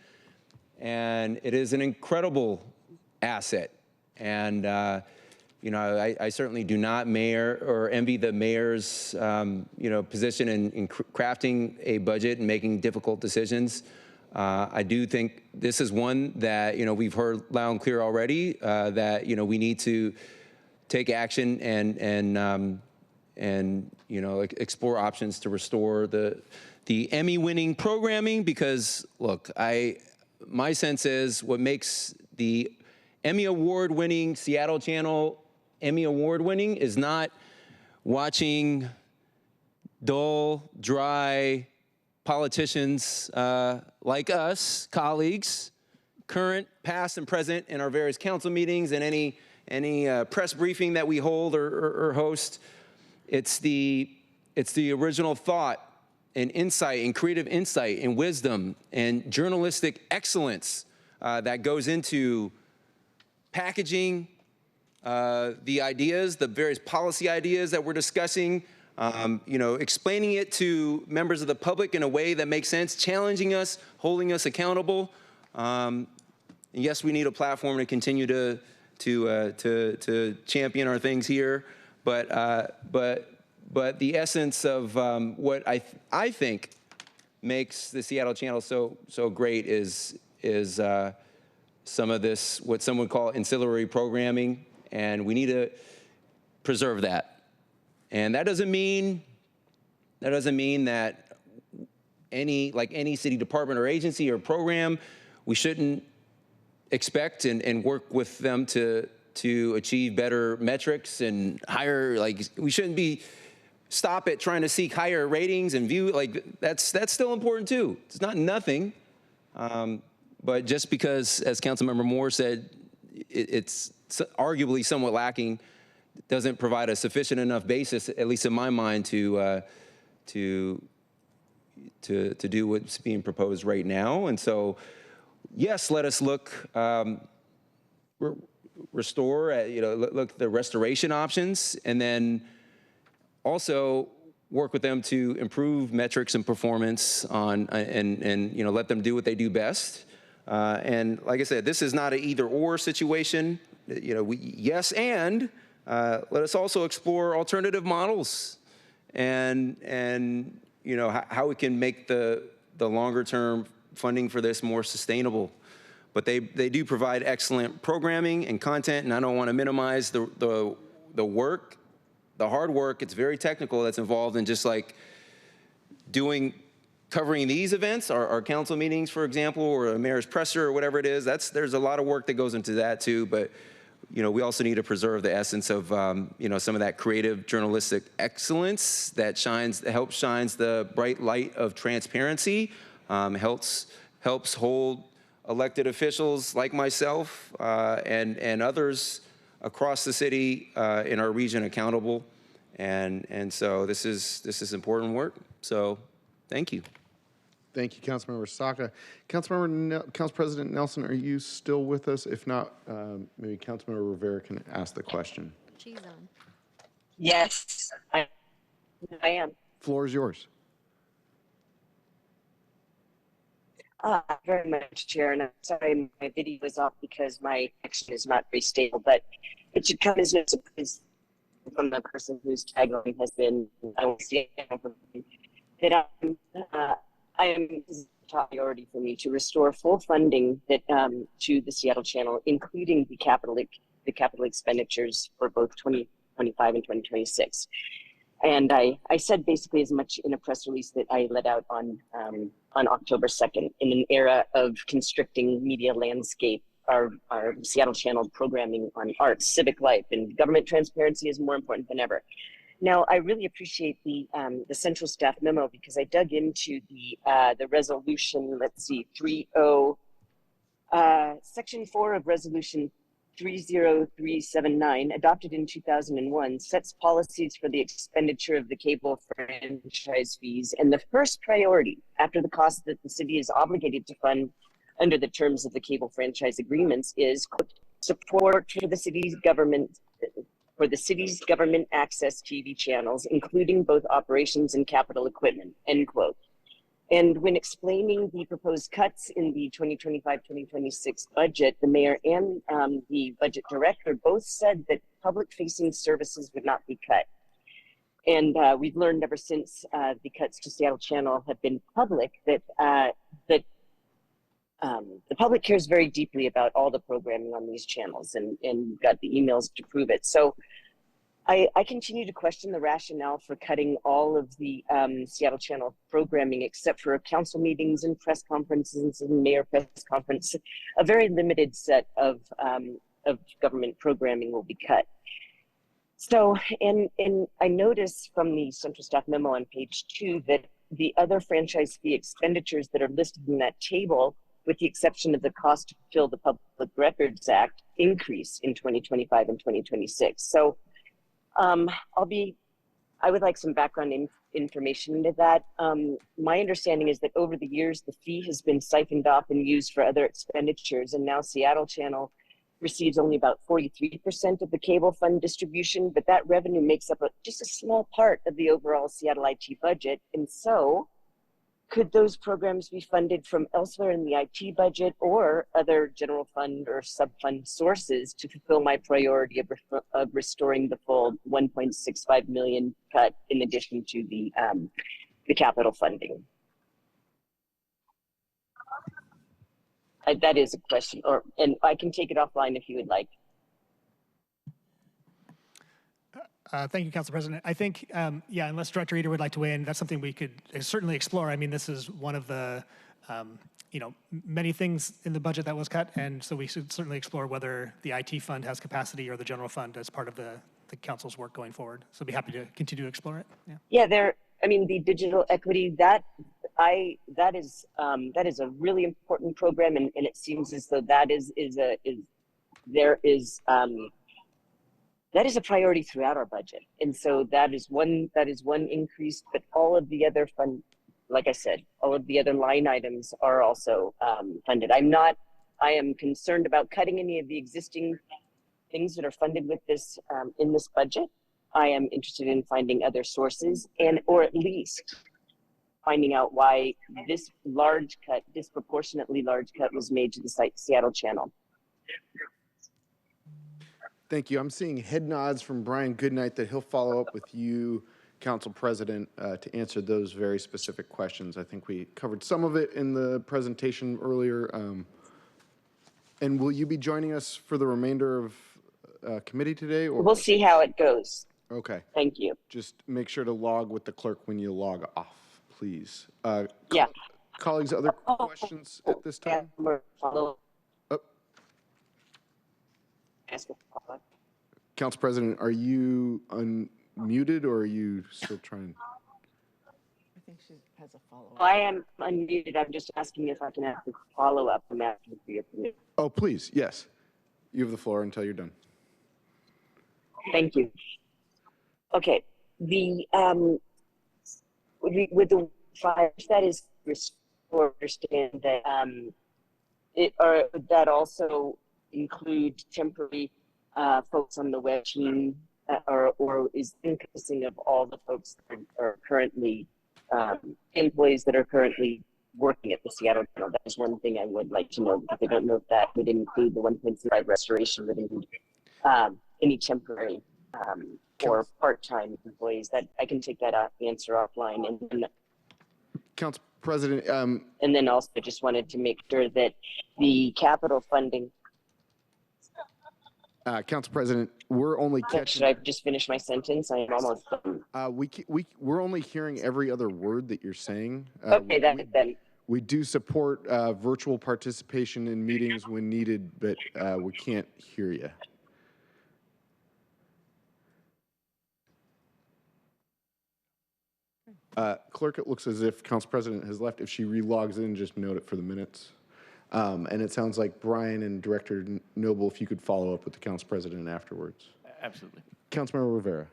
And it is an incredible asset. And, you know, I certainly do not envy the mayor's, you know, position in crafting a budget and making difficult decisions. I do think this is one that, you know, we've heard loud and clear already that, you know, we need to take action and you know, explore options to restore the Emmy-winning programming because, look, my sense is what makes the Emmy Award-winning Seattle Channel Emmy Award-winning is not watching dull, dry politicians like us, colleagues, current, past, and present in our various council meetings and any press briefing that we hold or host. It's the original thought and insight and creative insight and wisdom and journalistic excellence that goes into packaging the ideas, the various policy ideas that we're discussing, you know, explaining it to members of the public in a way that makes sense, challenging us, holding us accountable. And yes, we need a platform to continue to champion our things here, but the essence of what I think makes the Seattle Channel so great is some of this, what some would call ancillary programming, and we need to preserve that. And that doesn't mean that any city department or agency or program, we shouldn't expect and work with them to achieve better metrics and higher, we shouldn't stop at trying to seek higher ratings and view, that's still important too. It's not nothing. But just because, as Councilmember Moore said, it's arguably somewhat lacking, doesn't provide a sufficient enough basis, at least in my mind, to do what's being proposed right now. And so, yes, let us look, restore, look at the restoration options, and then also work with them to improve metrics and performance on, and let them do what they do best. And like I said, this is not an either-or situation. Yes, and let us also explore alternative models and how we can make the longer-term funding for this more sustainable. But they do provide excellent programming and content, and I don't want to minimize the work, the hard work. It's very technical that's involved in just covering these events, our council meetings, for example, or a mayor's presser or whatever it is. There's a lot of work that goes into that too, but we also need to preserve the essence of some of that creative journalistic excellence that helps shines the bright light of transparency, helps hold elected officials like myself and others across the city in our region accountable, and so this is important work. So thank you. Thank you, Councilmember Saka. Council President Nelson, are you still with us? If not, maybe Councilmember Rivera can ask the question. She's on. Yes, I am. Floor is yours. Very much, Chair, and I'm sorry my video is off because my connection is not very stable, but it should come as no surprise from the person whose tagline has been, I will stand that I am this is a top priority for me to restore full funding that to the Seattle Channel, including the capital expenditures for both 2025 and 2026. And I said basically as much in a press release that I let out on October 2nd. In an era of constricting media landscape, our Seattle Channel programming on arts, civic life, and government transparency is more important than ever. Now, I really appreciate the central staff memo because I dug into the resolution. Let's see, Section 4 of Resolution 30379, adopted in 2001, sets policies for the expenditure of the cable franchise fees. And the first priority after the cost that the city is obligated to fund under the terms of the cable franchise agreements is, quote, support for the city's government access TV channels, including both operations and capital equipment, end quote. And when explaining the proposed cuts in the 2025-2026 budget, the mayor and the budget director both said that public-facing services would not be cut. And we've learned ever since the cuts to Seattle Channel have been public that the public cares very deeply about all the programming on these channels, and got the emails to prove it. So I continue to question the rationale for cutting all of the Seattle Channel programming, except for council meetings and press conferences and mayor press conference. A very limited set of government programming will be cut. So, and I notice from the central staff memo on page 2 that the other franchise fee expenditures that are listed in that table, with the exception of the cost to fulfill the Public Records Act, increase in 2025 and 2026. So I would like some background information into that. My understanding is that over the years, the fee has been siphoned off and used for other expenditures, and now Seattle Channel receives only about 43% of the cable fund distribution, but that revenue makes up just a small part of the overall Seattle IT budget. And so, could those programs be funded from elsewhere in the IT budget or other general fund or sub-fund sources to fulfill my priority of restoring the full 1.65 million cut in addition to the capital funding? That is a question, and I can take it offline if you would like. Thank you, Council President. I think, yeah, unless Director Eder would like to weigh in, that's something we could certainly explore. I mean, this is one of the, many things in the budget that was cut, and so we should certainly explore whether the IT fund has capacity or the general fund as part of the council's work going forward. So I'd be happy to continue to explore it. Yeah, the digital equity, that is a really important program, and it seems as though that is a priority throughout our budget. And so that is one increase, but all of the other like I said, all of the other line items are also funded. I am concerned about cutting any of the existing things that are funded with this in this budget. I am interested in finding other sources, or at least finding out why this disproportionately large cut was made to the Seattle Channel. Thank you. I'm seeing head nods from Brian Goodnight that he'll follow up with you, Council President, to answer those very specific questions. I think we covered some of it in the presentation earlier. And will you be joining us for the remainder of committee today? Or? We'll see how it goes. Okay. Thank you. Just make sure to log with the clerk when you log off, please. Yeah. Colleagues, other questions at this time? Council President, are you unmuted or are you still trying? I think she has a follow-up. I am unmuted. I'm just asking if I can ask a follow-up. I'm asking for your permission. Oh, please. Yes. You have the floor until you're done. Thank you. Okay. With the fires, that is restored, understand that that also include temporary folks on the web team, or is encompassing of all the folks that are currently employees that are currently working at the Seattle Channel? That is one thing I would like to know, because I don't know if that would include the 1.5 restoration, would include any temporary or part-time employees. That I can take that answer offline. And Council President, and then also just wanted to make sure that the capital funding. Council President, we're only catching. Should I just finish my sentence? I am almost done. We're only hearing every other word that you're saying. Okay, then. We do support virtual participation in meetings when needed, but we can't hear you. Clerk, it looks as if Council President has left. If she re-logs in, just note it for the minutes. And it sounds like Brian and Director Noble, if you could follow up with the Council President afterwards. Absolutely. Councilmember Rivera.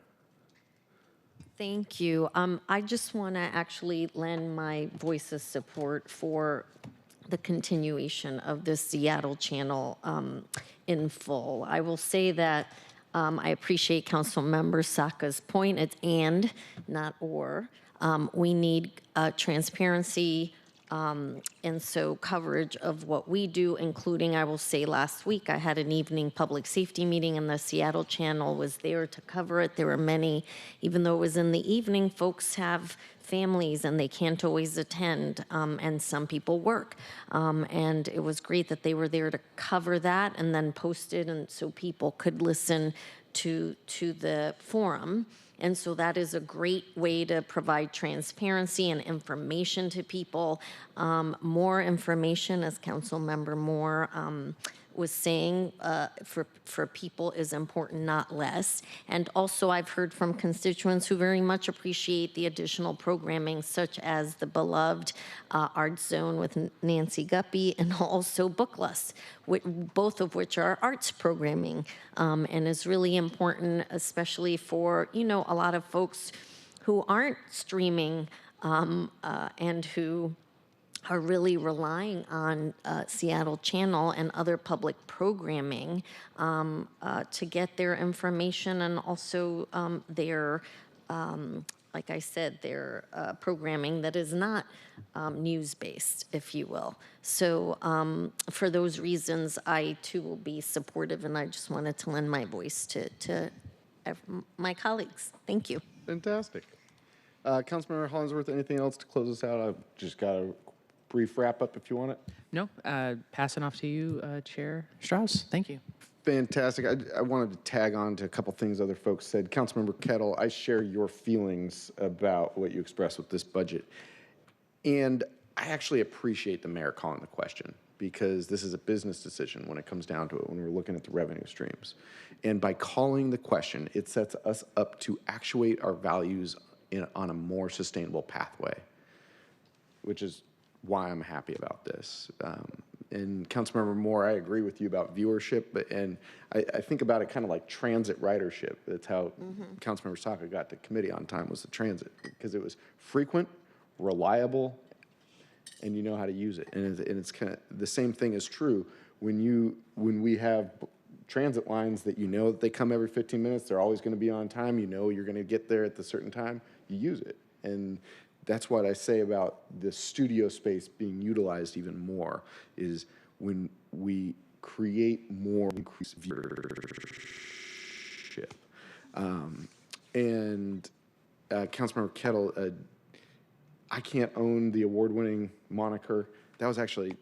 Thank you. I just want to actually lend my voice of support for the continuation of the Seattle channel in full. I will say that I appreciate Councilmember Saka's point. It's and, not or. We need transparency and so coverage of what we do, including, I will say, last week I had an evening public safety meeting and the Seattle channel was there to cover it. There were many, even though it was in the evening, folks have families and they can't always attend, and some people work. And it was great that they were there to cover that and then post it and so people could listen to the forum. And so that is a great way to provide transparency and information to people. More information, as Councilmember Moore was saying, for people is important, not less. And also I've heard from constituents who very much appreciate the additional programming, such as the beloved Art Zone with Nancy Guppy and also Bookless, both of which are arts programming, and is really important, especially for, you know, a lot of folks who aren't streaming and who are really relying on Seattle Channel and other public programming to get their information and also their, like I said, their programming that is not news-based, if you will. So for those reasons, I too will be supportive, and I just wanted to lend my voice to my colleagues. Thank you. Fantastic. Councilmember Hollingsworth, anything else to close us out? I've just got a brief wrap up if you want it. No, passing off to you, Chair Strauss. Thank you. Fantastic. I wanted to tag on to a couple things other folks said. Councilmember Kettle, I share your feelings about what you expressed with this budget. And I actually appreciate the mayor calling the question, because this is a business decision when it comes down to it, when we're looking at the revenue streams. And by calling the question, it sets us up to actuate our values on a more sustainable pathway, which is why I'm happy about this. And Councilmember Moore, I agree with you about viewership, and I think about it kind of like transit ridership. That's how Councilmember Saka got to committee on time, was the transit, because it was frequent, reliable, and you know how to use it. And it's kind of the same thing is true when we have transit lines that you know that they come every 15 minutes, they're always going to be on time, you know you're going to get there at the certain time, you use it. And that's what I say about the studio space being utilized even more, is when we create more increased viewership. Councilmember Kettle, I can't own the award-winning moniker. That was actually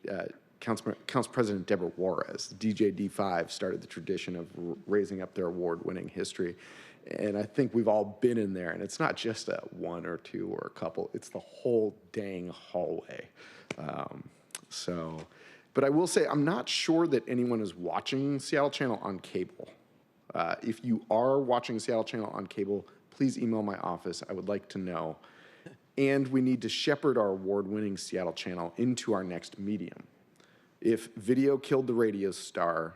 Council President Deborah Juarez. DJD5 started the tradition of raising up their award-winning history. And I think we've all been in there, and it's not just a one or two or a couple, it's the whole dang hallway. But I will say, I'm not sure that anyone is watching Seattle Channel on cable. If you are watching Seattle Channel on cable, please email my office. I would like to know. And we need to shepherd our award-winning Seattle Channel into our next medium. If video killed the radio star,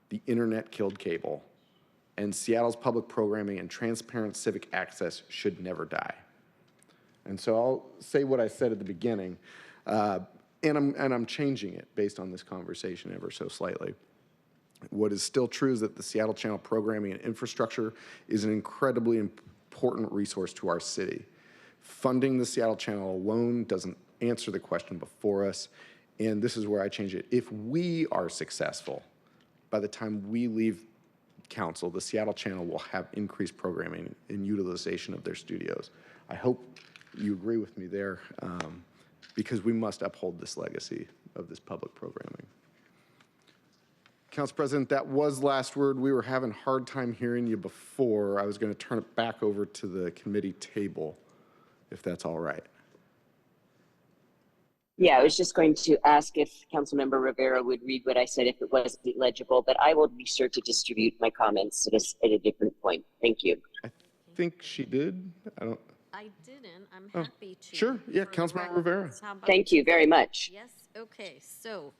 the internet killed cable. And Seattle's public programming and transparent civic access should never die. And so I'll say what I said at the beginning, and I'm changing it based on this conversation ever so slightly. What is still true is that the Seattle Channel programming and infrastructure is an incredibly important resource to our city. Funding the Seattle Channel alone doesn't answer the question before us, and this is where I change it. If we are successful, by the time we leave council, the Seattle Channel will have increased programming and utilization of their studios. I hope you agree with me there, because we must uphold this legacy of this public programming. Council President, that was last word. We were having a hard time hearing you before. I was going to turn it back over to the committee table, if that's all right. Yeah, I was just going to ask if Councilmember Rivera would read what I said if it wasn't legible, but I will be sure to distribute my comments at a different point. Thank you. I think she did. I don't. I didn't. I'm Oh, happy to. sure. Yeah, for the Councilmember record. Rivera. How about Thank you very much. Yes, okay, so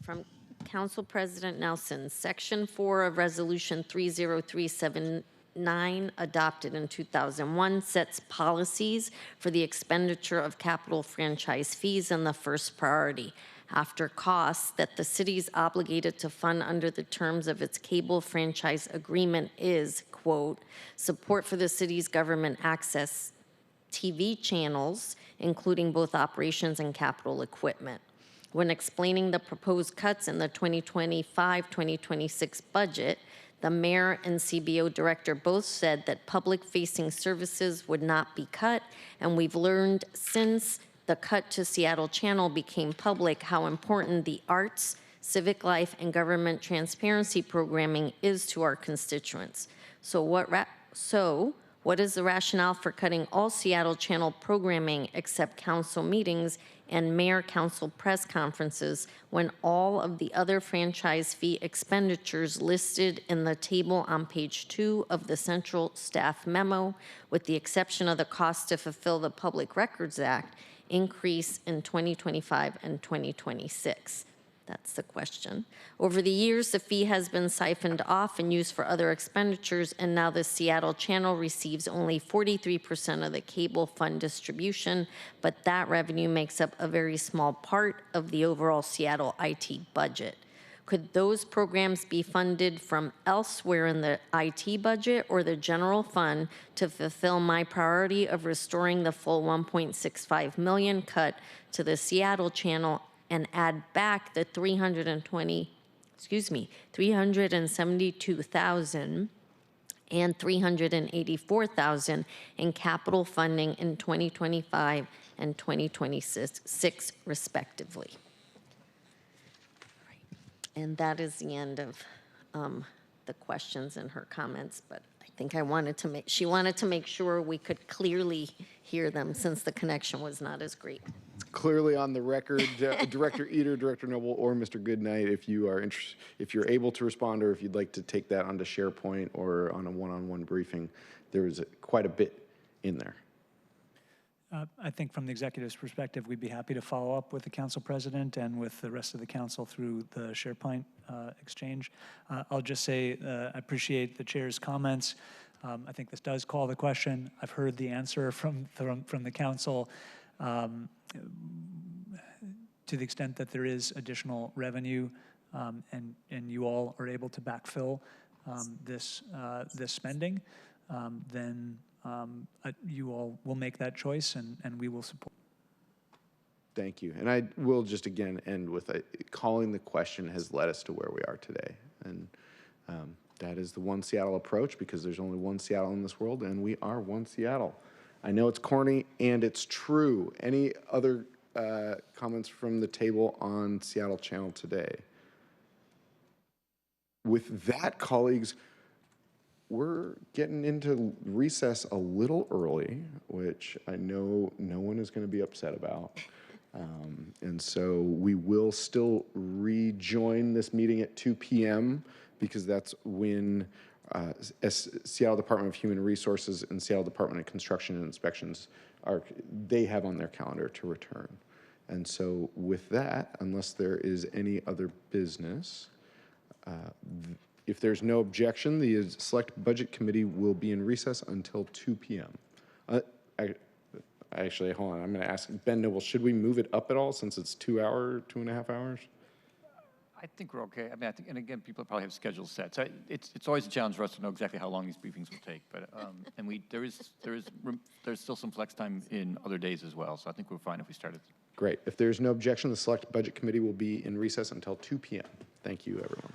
from Council President Nelson, Section 4 of Resolution 30379, adopted in 2001, sets policies for the expenditure of capital franchise fees and the first priority after costs that the city is obligated to fund under the terms of its cable franchise agreement is, quote, support for the city's government access TV channels, including both operations and capital equipment. When explaining the proposed cuts in the 2025-2026 budget, the mayor and CBO director both said that public-facing services would not be cut, and we've learned since the cut to Seattle Channel became public how important the arts, civic life, and government transparency programming is to our constituents. So what is the rationale for cutting all Seattle Channel programming except council meetings and mayor-council press conferences when all of the other franchise fee expenditures listed in the table on page 2 of the central staff memo, with the exception of the cost to fulfill the Public Records Act, increase in 2025 and 2026? That's the question. Over the years, the fee has been siphoned off and used for other expenditures, and now the Seattle Channel receives only 43% of the cable fund distribution, but that revenue makes up a very small part of the overall Seattle IT budget. Could those programs be funded from elsewhere in the IT budget or the general fund to fulfill my priority of restoring the full $1.65 million cut to the Seattle Channel and add back the $372,000 and $384,000 in capital funding in 2025 and 2026, respectively? And that is the end of the questions and her comments, but I think she wanted to make sure we could clearly hear them since the connection was not as great. Clearly on the record, Director Eater, Director Noble, or Mr. Goodnight, if you're able to respond, or if you'd like to take that onto SharePoint or on a one-on-one briefing, there is quite a bit in there. I think from the executive's perspective, we'd be happy to follow up with the council president and with the rest of the council through the SharePoint exchange. I'll just say I appreciate the chair's comments. I think this does call the question. I've heard the answer from the council. To the extent that there is additional revenue and you all are able to backfill this spending, then you all will make that choice and we will support. Thank you. And I will just again end with calling the question has led us to where we are today. And that is the One Seattle approach, because there's only one Seattle in this world and we are one Seattle. I know it's corny and it's true. Any other comments from the table on Seattle Channel today? With that, colleagues, we're getting into recess a little early, which I know no one is going to be upset about. And so we will still rejoin this meeting at 2 p.m. because that's when Seattle Department of Human Resources and Seattle Department of Construction and Inspections they have on their calendar to return. And so with that, unless there is any other business, if there's no objection, the Select Budget Committee will be in recess until 2 p.m. Actually, hold on, I'm going to ask Ben Noble, should we move it up at all since it's 2.5 hours? I think we're okay. I mean, I think, and again, people probably have schedules set. So it's always a challenge for us to know exactly how long these briefings will take. But and there's still some flex time in other days as well. So I think we're fine if we started. Great. If there's no objection, the Select Budget Committee will be in recess until 2 p.m. Thank you, everyone.